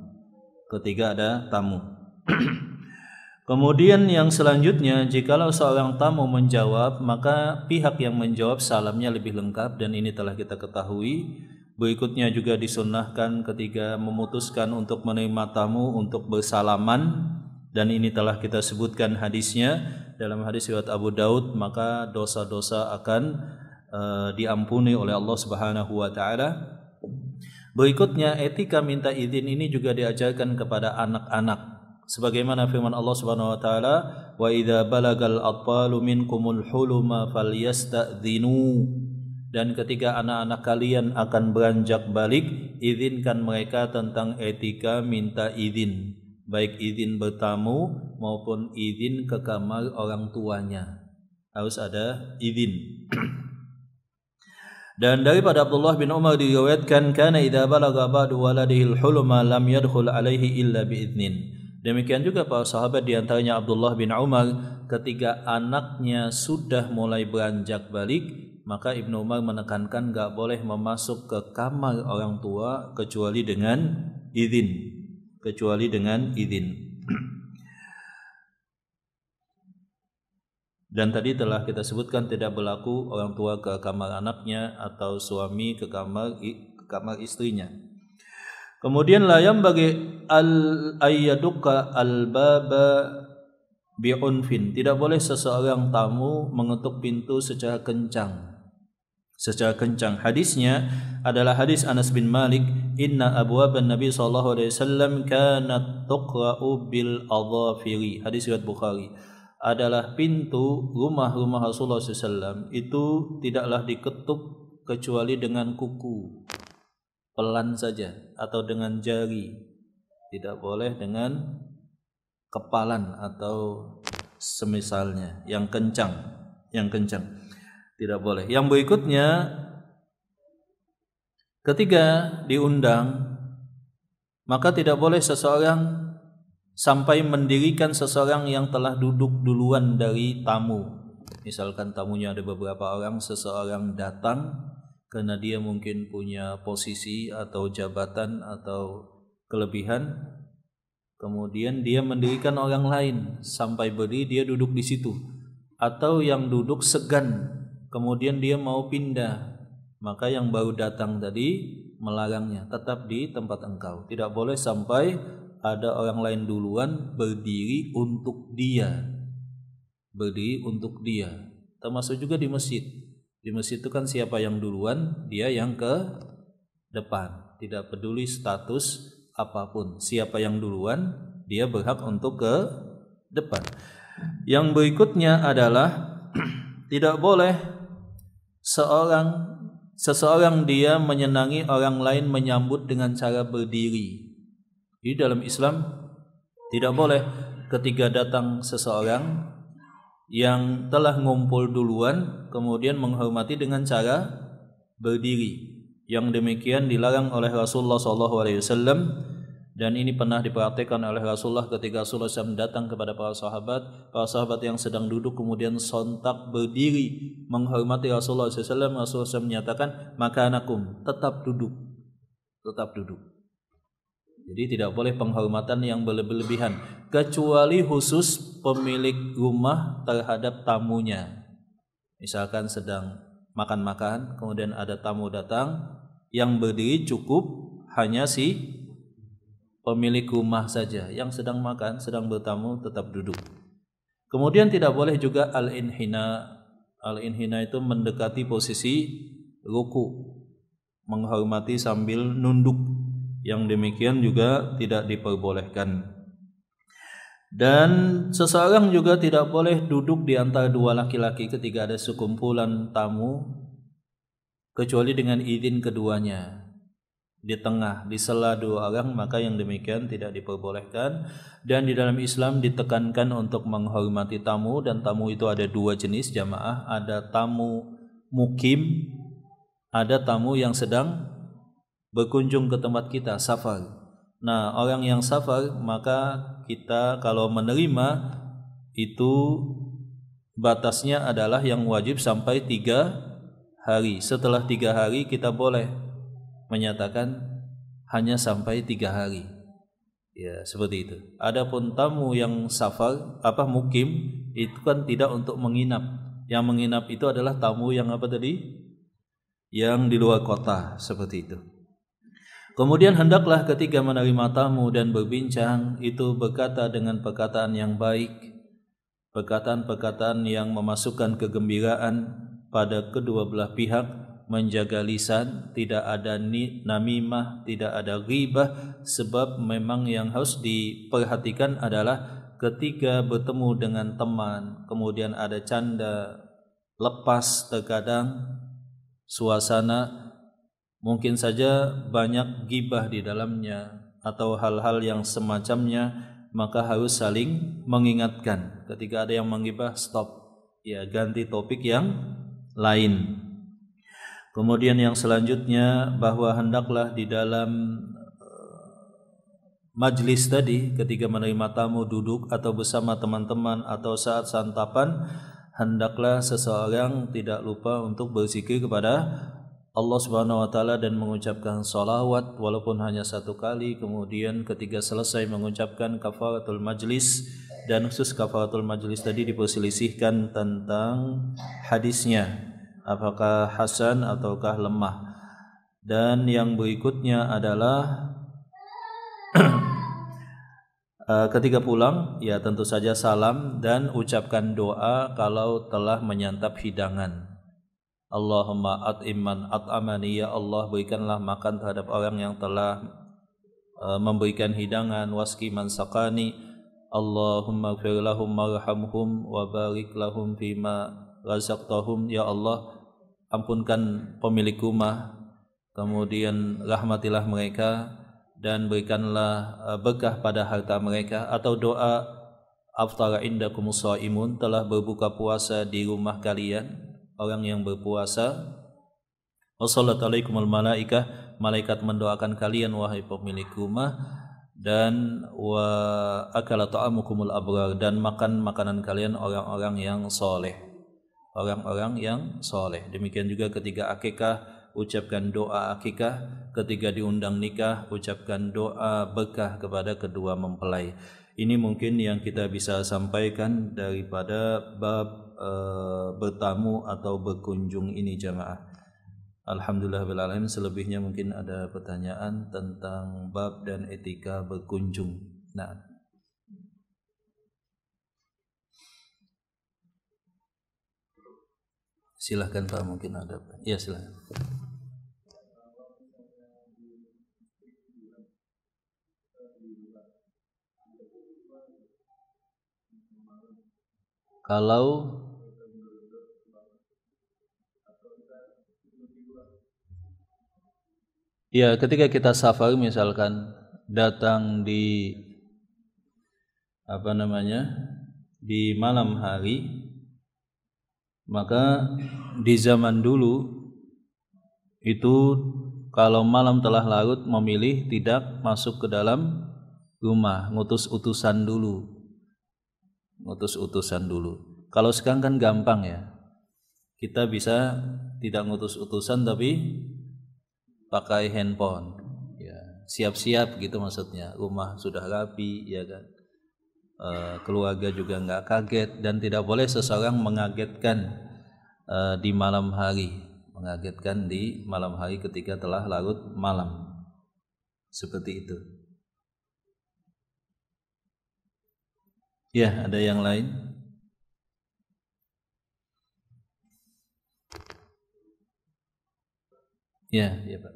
S1: Kemudian yang selanjutnya, jikalau seorang tamu menjawab, maka pihak yang menjawab salamnya lebih lengkap, dan ini telah kita ketahui. Berikutnya juga disunnahkan ketika memutuskan untuk menerima tamu untuk bersalaman, dan ini telah kita sebutkan hadisnya dalam hadis riwayat Abu Daud, maka dosa-dosa akan diampuni oleh Allah Subhanahu wa taala. Berikutnya etika minta izin ini juga diajarkan kepada anak-anak. Sebagaimana firman Allah Subhanahu wa taala, "Wa idza balagal atfalu minkumul huluma falyastadzinu." Dan ketika anak-anak kalian akan beranjak balik, izinkan mereka tentang etika minta izin, baik izin bertamu maupun izin ke kamar orang tuanya. Harus ada izin. Dan daripada Abdullah bin Umar diriwayatkan, "Kana idza balagha ba'du waladihi al-huluma lam yadkhul alaihi illa biiznin." Demikian juga para sahabat, diantaranya Abdullah bin Umar, ketika anaknya sudah mulai beranjak balik, maka Ibnu Umar menekankan gak boleh memasuk ke kamar orang tua kecuali dengan izin. Dan tadi telah kita sebutkan tidak berlaku orang tua ke kamar anaknya atau suami ke kamar istrinya. Kemudian layam bagi al-ayyaduka al-baba bi'unfin. Tidak boleh seseorang tamu mengetuk pintu secara kencang. Hadisnya adalah hadis Anas bin Malik, "Inna abwaban Nabi sallallahu alaihi wasallam kanat tuqra'u bil adhafiri." Hadis riwayat Bukhari. Adalah pintu rumah-rumah Rasulullah SAW itu tidaklah diketuk kecuali dengan kuku, pelan saja, atau dengan jari. Tidak boleh dengan kepalan atau semisalnya yang kencang. Tidak boleh. Yang berikutnya, ketika diundang, maka tidak boleh seseorang sampai mendirikan seseorang yang telah duduk duluan dari tamu. Misalkan tamunya ada beberapa orang, seseorang datang karena dia mungkin punya posisi atau jabatan atau kelebihan, kemudian dia mendirikan orang lain sampai berdiri, dia duduk di situ. Atau yang duduk segan, kemudian dia mau pindah, maka yang baru datang tadi melarangnya, tetap di tempat engkau. Tidak boleh sampai ada orang lain duluan berdiri untuk dia. Berdiri untuk dia. Termasuk juga di masjid. Di masjid itu kan siapa yang duluan, dia yang ke depan. Tidak peduli status apapun. Siapa yang duluan, dia berhak untuk ke depan. Yang berikutnya adalah tidak boleh seseorang dia menyenangi orang lain menyambut dengan cara berdiri. Di dalam Islam tidak boleh ketika datang seseorang yang telah ngumpul duluan kemudian menghormati dengan cara berdiri. Yang demikian dilarang oleh Rasulullah SAW, dan ini pernah diperhatikan oleh Rasulullah ketika Rasulullah SAW datang kepada para sahabat yang sedang duduk kemudian sontak berdiri menghormati Rasulullah SAW. Rasulullah SAW menyatakan, makanakum, tetap duduk. Jadi tidak boleh penghormatan yang berlebihan, kecuali khusus pemilik rumah terhadap tamunya. Misalkan sedang makan-makan, kemudian ada tamu datang, yang berdiri cukup hanya si pemilik rumah saja. Yang sedang makan, sedang bertamu, tetap duduk. Kemudian tidak boleh juga al-inhina. Al-inhina itu mendekati posisi ruku, menghormati sambil nunduk. Yang demikian juga tidak diperbolehkan. Dan seseorang juga tidak boleh duduk di antara dua laki-laki ketika ada sekumpulan tamu, kecuali dengan izin keduanya. Di tengah, di sela dua orang, maka yang demikian tidak diperbolehkan. Dan di dalam Islam ditekankan untuk menghormati tamu, dan tamu itu ada dua jenis jamaah. Ada tamu mukim, ada tamu yang sedang berkunjung ke tempat kita, safar. Nah, orang yang safar, maka kita kalau menerima itu batasnya adalah yang wajib sampai 3 hari. Setelah 3 hari kita boleh menyatakan hanya sampai 3 hari. Ya, seperti itu. Adapun tamu yang safar, mukim, itu kan tidak untuk menginap. Yang menginap itu adalah tamu yang Yang di luar kota, seperti itu. Kemudian hendaklah ketika menerima tamu dan berbincang itu berkata dengan perkataan yang baik, perkataan-perkataan yang memasukkan kegembiraan pada kedua belah pihak, menjaga lisan, tidak ada namimah, tidak ada ghibah, sebab memang yang harus diperhatikan adalah ketika bertemu dengan teman, kemudian ada canda lepas, terkadang suasana mungkin saja banyak gibah di dalamnya atau hal-hal yang semacamnya, maka harus saling mengingatkan. Ketika ada yang menggibah, stop, ya ganti topik yang lain. Kemudian yang selanjutnya, bahwa hendaklah di dalam majlis tadi, ketika menerima tamu duduk atau bersama teman-teman atau saat santapan, hendaklah seseorang tidak lupa untuk berzikir kepada Allah Subhanahu wa taala dan mengucapkan salawat walaupun hanya 1 kali. Kemudian ketika selesai mengucapkan kafaratul majlis, dan khusus kafaratul majlis tadi diperselisihkan tentang hadisnya, apakah hasan ataukah lemah. Dan yang berikutnya adalah ketika pulang, ya tentu saja salam dan ucapkan doa kalau telah menyantap hidangan. Allahumma at'imman at'amani, ya Allah berikanlah makan terhadap orang yang telah memberikan hidangan. Waski man sakani, Allahumma gfir lahum warhamhum wa barik lahum fima razaqtahum, ya Allah ampunkan pemilik rumah, kemudian rahmatilah mereka dan berikanlah berkah pada harta mereka. Atau doa aftara indakumus shaimun, telah berbuka puasa di rumah kalian, orang yang berpuasa. Wassalamualaikumul malaikah, malaikat mendoakan kalian wahai pemilik rumah, dan wa akala ta'amukumul abrar, dan makan makanan kalian orang-orang yang soleh, orang-orang yang soleh. Demikian juga ketika akikah, ucapkan doa akikah. Ketika diundang nikah, ucapkan doa berkah kepada kedua mempelai. Ini mungkin yang kita bisa sampaikan daripada bab bertamu atau berkunjung ini jamaah. Alhamdulillahirrahmanirrahim. Selebihnya mungkin ada pertanyaan tentang bab dan etika berkunjung. Nah, silahkan Pak, mungkin ada. Ya, silahkan. Kalau ya, ketika kita safar misalkan datang di di malam hari, maka di zaman dulu itu kalau malam telah larut memilih tidak masuk ke dalam rumah, ngutus utusan dulu. Kalau sekarang kan gampang ya, kita bisa tidak ngutus utusan tapi pakai handphone, ya, siap-siap gitu maksudnya, rumah sudah rapi, ya kan, keluarga juga nggak kaget, dan tidak boleh seseorang mengagetkan di malam hari, ketika telah larut malam, seperti itu. Ya, ada yang lain? Ya, ya Pak.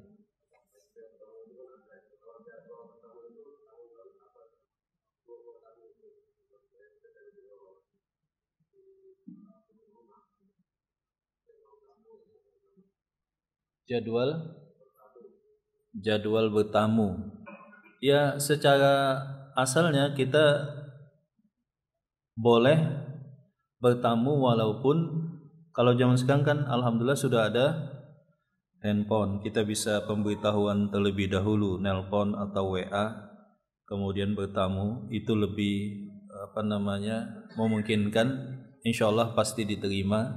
S1: Jadwal bertamu. Ya, secara asalnya kita boleh bertamu walaupun kalau zaman sekarang kan alhamdulillah sudah ada handphone, kita bisa pemberitahuan terlebih dahulu, nelpon atau WA, kemudian bertamu, itu lebih memungkinkan, insyaallah pasti diterima,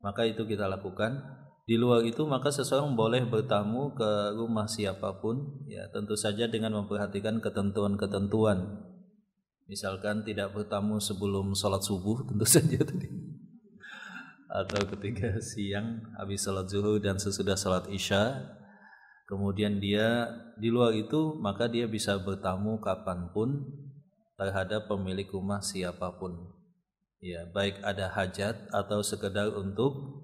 S1: maka itu kita lakukan. Di luar itu maka seseorang boleh bertamu ke rumah siapapun, ya tentu saja dengan memperhatikan ketentuan-ketentuan. Misalkan tidak bertamu sebelum sholat subuh, tentu saja tadi, atau ketika siang habis sholat zuhur dan sesudah sholat isya. Kemudian dia di luar itu maka dia bisa bertamu kapanpun terhadap pemilik rumah siapapun, ya, baik ada hajat atau sekedar untuk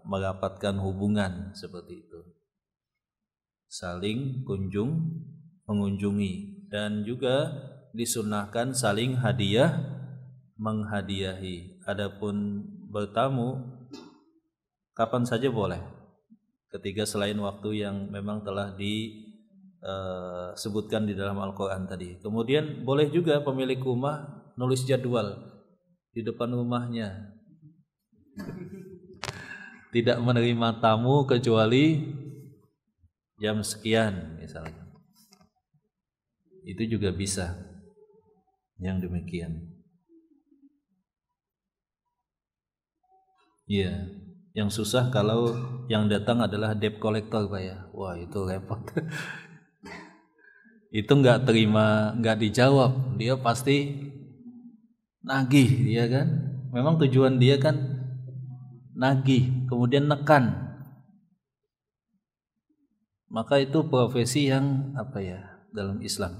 S1: merapatkan hubungan, seperti itu, saling mengunjungi, dan juga disunahkan saling hadiah menghadiahi. Adapun bertamu kapan saja boleh, ketika selain waktu yang memang telah disebutkan di dalam Al-Quran tadi. Kemudian boleh juga pemilik rumah nulis jadwal di depan rumahnya, tidak menerima tamu kecuali jam sekian misalnya. Itu juga bisa yang demikian. Iya, yang susah kalau yang datang adalah debt collector Pak ya. Wah, itu repot. Itu nggak terima, nggak dijawab, dia pasti nagih, dia kan. Memang tujuan dia kan nagih, kemudian nekan. Maka itu profesi yang dalam Islam,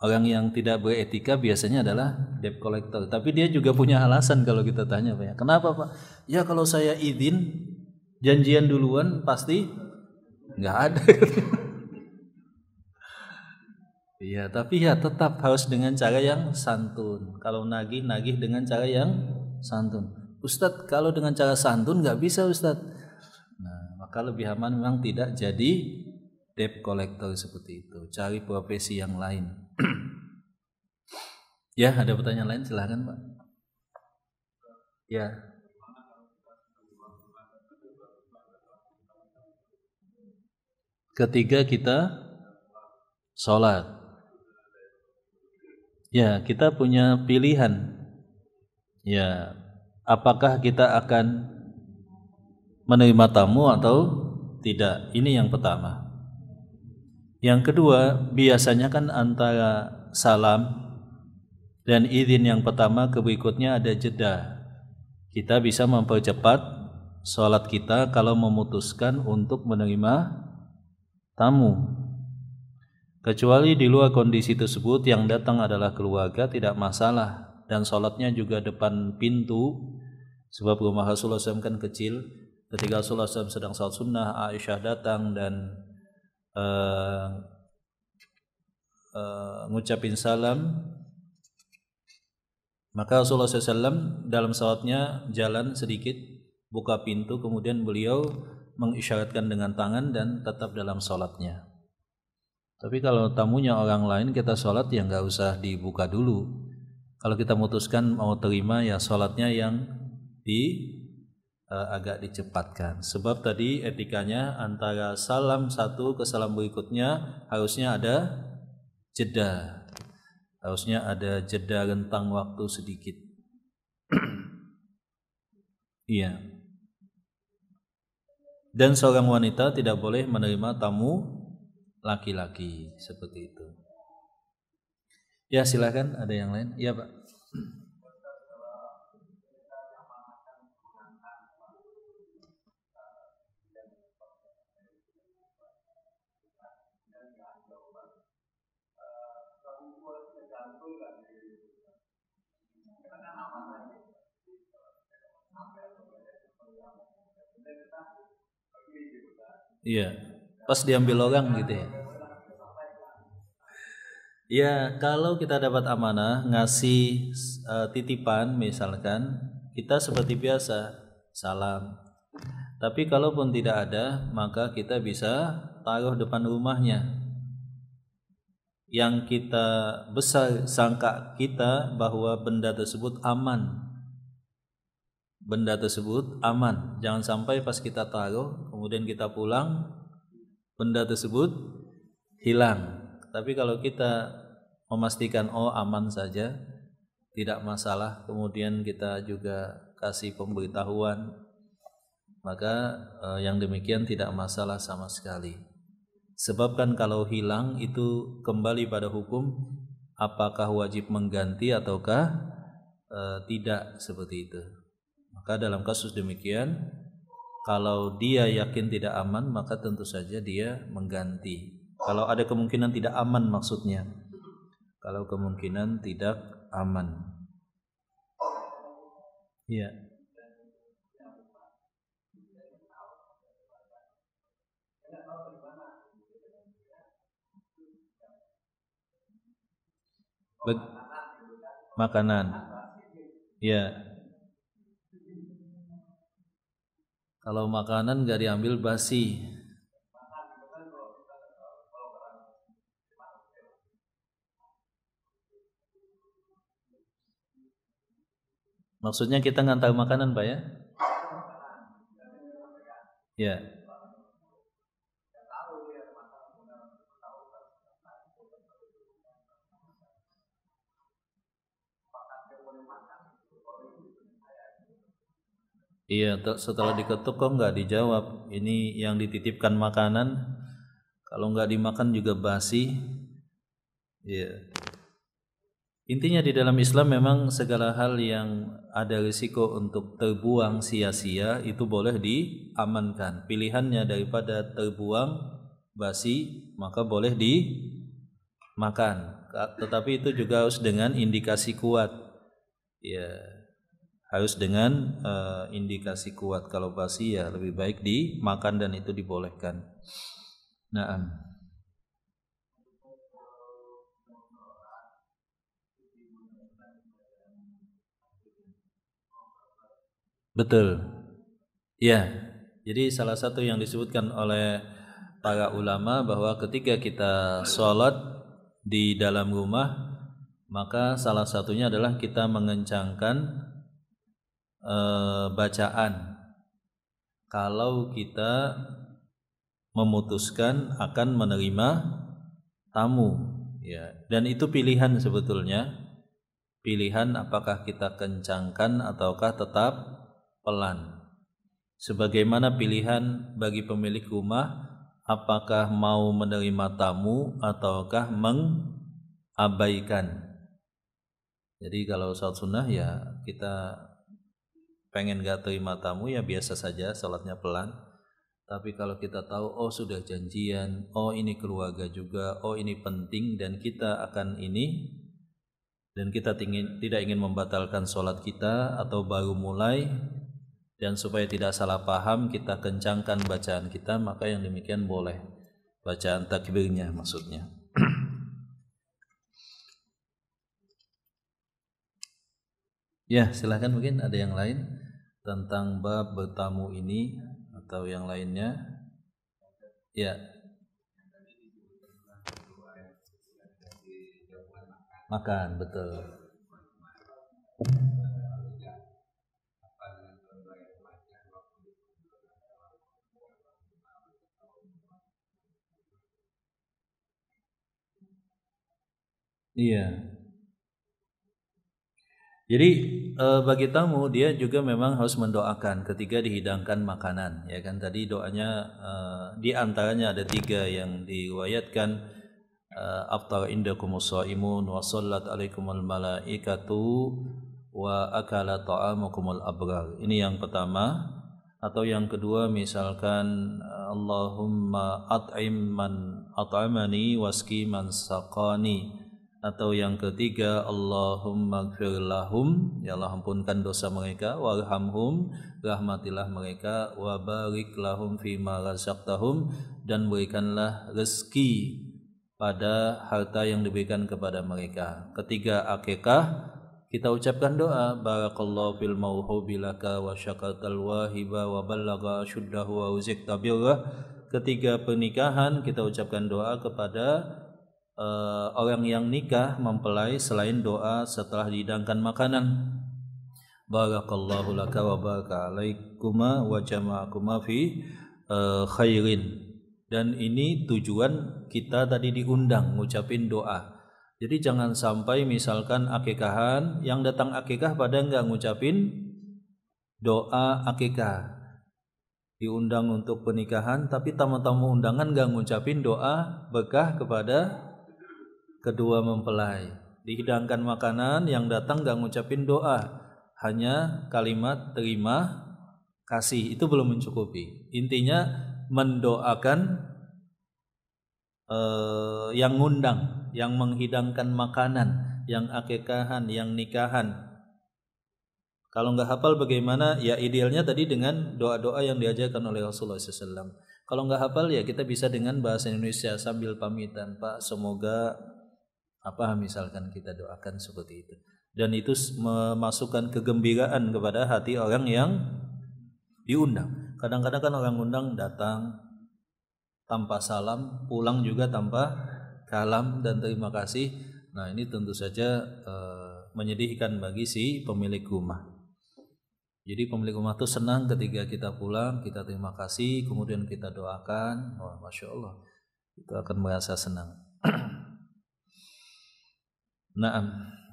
S1: orang yang tidak beretika biasanya adalah debt collector. Tapi dia juga punya alasan kalau kita tanya Pak ya. Kenapa Pak? Ya kalau saya izin janjian duluan pasti nggak ada. Iya, tapi ya tetap harus dengan cara yang santun. Kalau nagih dengan cara yang santun. Ustadz, kalau dengan cara santun nggak bisa Ustadz. Nah, maka lebih aman memang tidak jadi debt collector seperti itu. Cari profesi yang lain. Ya, ada pertanyaan lain, silahkan Pak. Ya. Ketika kita sholat, ya kita punya pilihan. Ya, apakah kita akan menerima tamu atau tidak? Ini yang pertama. Yang kedua, biasanya kan antara salam dan izin yang pertama ke berikutnya ada jeda. Kita bisa mempercepat sholat kita kalau memutuskan untuk menerima tamu. Kecuali di luar kondisi tersebut yang datang adalah keluarga, tidak masalah. Dan sholatnya juga depan pintu. Sebab rumah Rasulullah SAW kan kecil. Ketika Rasulullah SAW sedang sholat sunnah, Aisyah datang dan ngucapin salam, maka Rasulullah SAW dalam salatnya jalan sedikit, buka pintu, kemudian beliau mengisyaratkan dengan tangan dan tetap dalam salatnya. Tapi kalau tamunya orang lain, kita salat ya nggak usah dibuka dulu. Kalau kita memutuskan mau terima, ya salatnya yang agak dicepatkan. Sebab tadi etikanya antara salam satu ke salam berikutnya harusnya ada jeda. Harusnya ada jeda rentang waktu sedikit. Iya. Dan seorang wanita tidak boleh menerima tamu laki-laki seperti itu. Ya, silakan, ada yang lain? Iya, Pak. Iya, pas diambil orang gitu ya. Ya, kalau kita dapat amanah ngasih titipan misalkan, kita seperti biasa salam. Tapi kalaupun tidak ada, maka kita bisa taruh depan rumahnya. Yang kita besar sangka kita bahwa benda tersebut aman. Benda tersebut aman. Jangan sampai pas kita taruh, kemudian kita pulang, benda tersebut hilang. Tapi kalau kita memastikan oh aman saja, tidak masalah, kemudian kita juga kasih pemberitahuan, maka yang demikian tidak masalah sama sekali. Sebab kan kalau hilang itu kembali pada hukum apakah wajib mengganti ataukah tidak, seperti itu. Maka dalam kasus demikian, kalau dia yakin tidak aman, maka tentu saja dia mengganti. Kalau ada kemungkinan tidak aman maksudnya. Kalau kemungkinan tidak aman. Iya. Makanan. Ya. Kalau makanan nggak diambil basi. Maksudnya kita ngantar makanan, Pak ya? Ya. Iya, setelah diketuk kok nggak dijawab. Ini yang dititipkan makanan, kalau nggak dimakan juga basi. Iya. Intinya di dalam Islam memang segala hal yang ada risiko untuk terbuang sia-sia itu boleh diamankan. Pilihannya daripada terbuang basi, maka boleh dimakan. Tetapi itu juga harus dengan indikasi kuat. Ya. Harus dengan indikasi kuat. Kalau basi ya lebih baik dimakan dan itu dibolehkan. Naam. Betul. Ya. Jadi salah satu yang disebutkan oleh para ulama bahwa ketika kita sholat di dalam rumah, maka salah satunya adalah kita mengencangkan bacaan kalau kita memutuskan akan menerima tamu, ya. Dan itu pilihan sebetulnya, pilihan apakah kita kencangkan ataukah tetap pelan. Sebagaimana pilihan bagi pemilik rumah apakah mau menerima tamu ataukah mengabaikan. Jadi kalau salat sunnah ya kita pengen gak terima tamu ya biasa saja salatnya pelan. Tapi kalau kita tahu oh sudah janjian, oh ini keluarga juga, oh ini penting dan kita akan ini, dan kita tidak ingin membatalkan salat kita atau baru mulai, dan supaya tidak salah paham kita kencangkan bacaan kita, maka yang demikian boleh, bacaan takbirnya maksudnya. Ya, silakan, mungkin ada yang lain tentang bab bertamu ini atau yang lainnya. Ya. Makan, betul. Iya. Jadi bagi tamu dia juga memang harus mendoakan ketika dihidangkan makanan, ya kan. Tadi doanya di antaranya ada 3 yang diriwayatkan, aftar indakumus shaimun wa sallat alaikumul malaikatu wa akala ta'amukumul abrar. Ini yang pertama. Atau yang kedua misalkan Allahumma at'im man at'amani wasqi man saqani. Atau yang ketiga Allahumma gfir lahum, ya Allah ampunkan dosa mereka, warhamhum, rahmatilah mereka, wa barik lahum fima razaqtahum, dan berikanlah rezeki pada harta yang diberikan kepada mereka. Ketiga akikah kita ucapkan doa barakallahu fil mauhubi laka wa syakartal wahiba wa ballagha syuddahu wa uzikta birrah. Ketiga pernikahan kita ucapkan doa kepada orang yang nikah mempelai selain doa setelah dihidangkan makanan. Barakallahu laka wa baraka alaikuma wa jama'akuma fi khairin. Dan ini tujuan kita tadi diundang ngucapin doa. Jadi jangan sampai misalkan akikahan yang datang akikah pada enggak ngucapin doa akikah. Diundang untuk pernikahan tapi tamu-tamu undangan enggak ngucapin doa berkah kepada kedua mempelai. Dihidangkan makanan, yang datang gak ngucapin doa, hanya kalimat terima kasih, itu belum mencukupi. Intinya mendoakan yang ngundang, yang menghidangkan makanan, yang akikahan, yang nikahan. Kalau gak hafal bagaimana? Ya idealnya tadi dengan doa-doa yang diajarkan oleh Rasulullah SAW. Kalau gak hafal ya kita bisa dengan bahasa Indonesia sambil pamitan, Pak semoga apa misalkan kita doakan seperti itu, dan itu memasukkan kegembiraan kepada hati orang yang diundang. Kadang-kadang kan orang undang datang tanpa salam, pulang juga tanpa kalam dan terima kasih. Nah ini tentu saja menyedihkan bagi si pemilik rumah. Jadi pemilik rumah itu senang ketika kita pulang, kita terima kasih, kemudian kita doakan. Wah, masya Allah, itu akan merasa senang. Nah,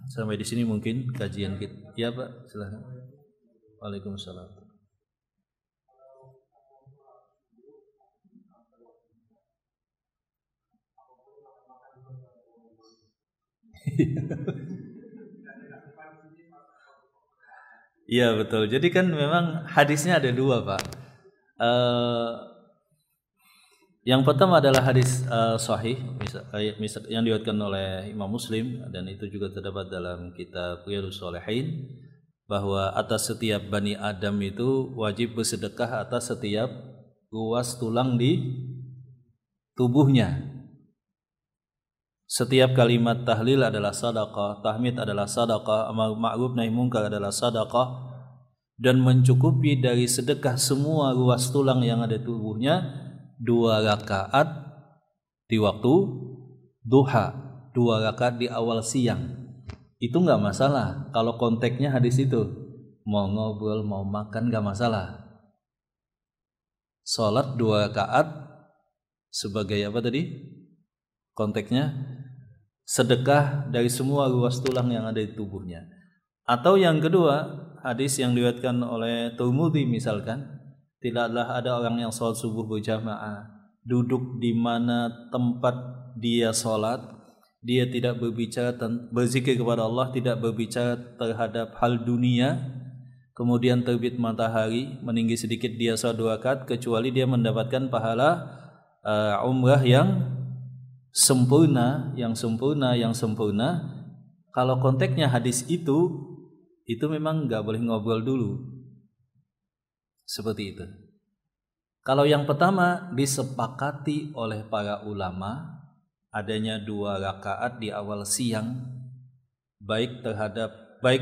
S1: sampai di sini mungkin kajian kita. Ya Pak, silakan. Waalaikumsalam. Iya betul. Jadi kan memang hadisnya ada 2 Pak. Yang pertama adalah hadis sahih yang diriwayatkan oleh Imam Muslim, dan itu juga terdapat dalam kitab Riyadhus Shalihin, bahwa atas setiap Bani Adam itu wajib bersedekah atas setiap ruas tulang di tubuhnya. Setiap kalimat tahlil adalah sedekah, tahmid adalah sedekah, amar ma'ruf nahi munkar adalah sedekah, dan mencukupi dari sedekah semua ruas tulang yang ada di tubuhnya 2 rakaat di waktu duha, 2 rakaat di awal siang. Itu enggak masalah kalau konteksnya hadis itu. mau ngobrol, mau makan gak masalah. Sholat 2 rakaat sebagai apa tadi? Konteksnya sedekah dari semua ruas tulang yang ada di tubuhnya. Atau yang kedua, hadis yang diriwayatkan oleh Tirmidzi misalkan, tidaklah ada orang yang sholat subuh berjamaah duduk di mana tempat dia sholat, dia tidak berbicara berzikir kepada Allah, tidak berbicara terhadap hal dunia, kemudian terbit matahari meninggi sedikit dia sholat 2 rakaat, kecuali dia mendapatkan pahala umrah yang sempurna. Kalau konteksnya hadis itu memang nggak boleh ngobrol dulu, seperti itu. Kalau yang pertama disepakati oleh para ulama adanya 2 rakaat di awal siang, baik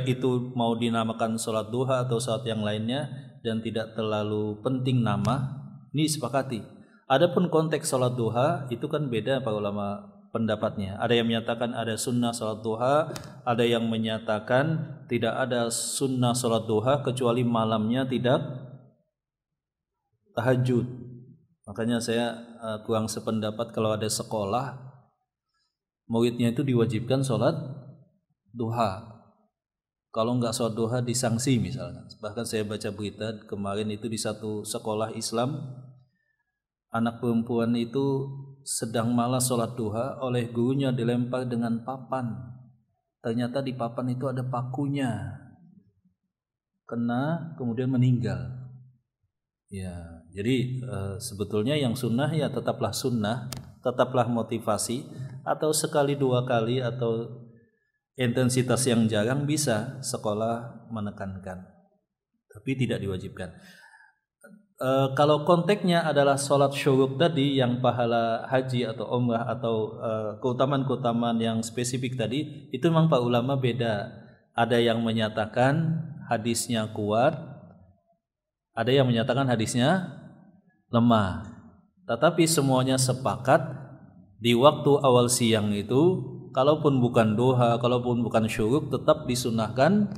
S1: itu mau dinamakan sholat duha atau sholat yang lainnya, dan tidak terlalu penting nama, ini disepakati. Adapun konteks sholat duha itu kan beda para ulama pendapatnya. Ada yang menyatakan ada sunnah sholat duha, ada yang menyatakan tidak ada sunnah sholat duha kecuali malamnya tidak tahajud. Makanya saya kurang sependapat kalau ada sekolah muridnya itu diwajibkan sholat duha. Kalau nggak sholat duha disangsi misalnya. Bahkan saya baca berita kemarin itu di satu sekolah Islam, anak perempuan itu sedang malas sholat duha, oleh gurunya dilempar dengan papan. Ternyata di papan itu ada pakunya, kena kemudian meninggal. Ya, jadi sebetulnya yang sunnah ya tetaplah sunnah, tetaplah motivasi, atau sekali 2 kali atau intensitas yang jarang bisa sekolah menekankan, tapi tidak diwajibkan. Kalau konteksnya adalah sholat syuruk tadi yang pahala haji atau umrah atau keutamaan-keutamaan yang spesifik tadi, itu memang para ulama beda. Ada yang menyatakan hadisnya kuat, ada yang menyatakan hadisnya lemah. Tetapi semuanya sepakat di waktu awal siang itu, kalaupun bukan duha, kalaupun bukan syuruk, tetap disunahkan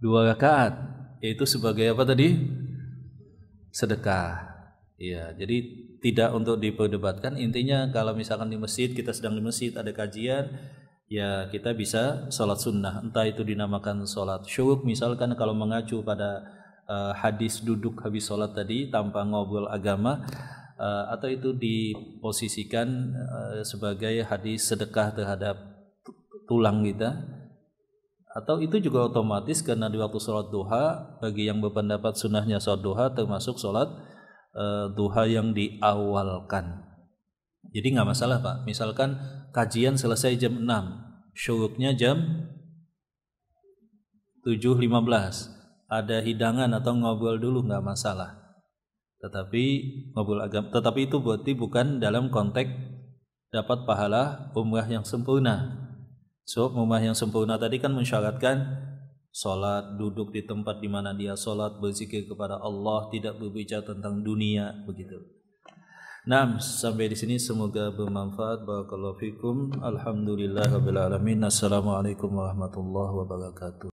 S1: 2 rakaat, yaitu sebagai apa tadi? Sedekah. Ya, jadi tidak untuk diperdebatkan. Intinya kalau misalkan di masjid, kita sedang di masjid ada kajian, ya kita bisa sholat sunnah. Entah itu dinamakan sholat syuruk misalkan kalau mengacu pada hadis duduk habis sholat tadi tanpa ngobrol agama, atau itu diposisikan sebagai hadis sedekah terhadap tulang kita, atau itu juga otomatis karena di waktu sholat duha, bagi yang berpendapat sunnahnya sholat duha termasuk sholat duha yang diawalkan. Jadi nggak masalah Pak, misalkan kajian selesai jam 6, syuruknya jam 7.15, ada hidangan atau ngobrol dulu nggak masalah. Tetapi ngobrol agama, tetapi itu berarti bukan dalam konteks dapat pahala umrah yang sempurna. So umrah yang sempurna tadi kan mensyaratkan sholat, duduk di tempat di mana dia sholat, berzikir kepada Allah, tidak berbicara tentang dunia, begitu. Nah, sampai di sini semoga bermanfaat. Barakallahu fikum. Alhamdulillahirabbil alamin. Assalamualaikum warahmatullahi wabarakatuh.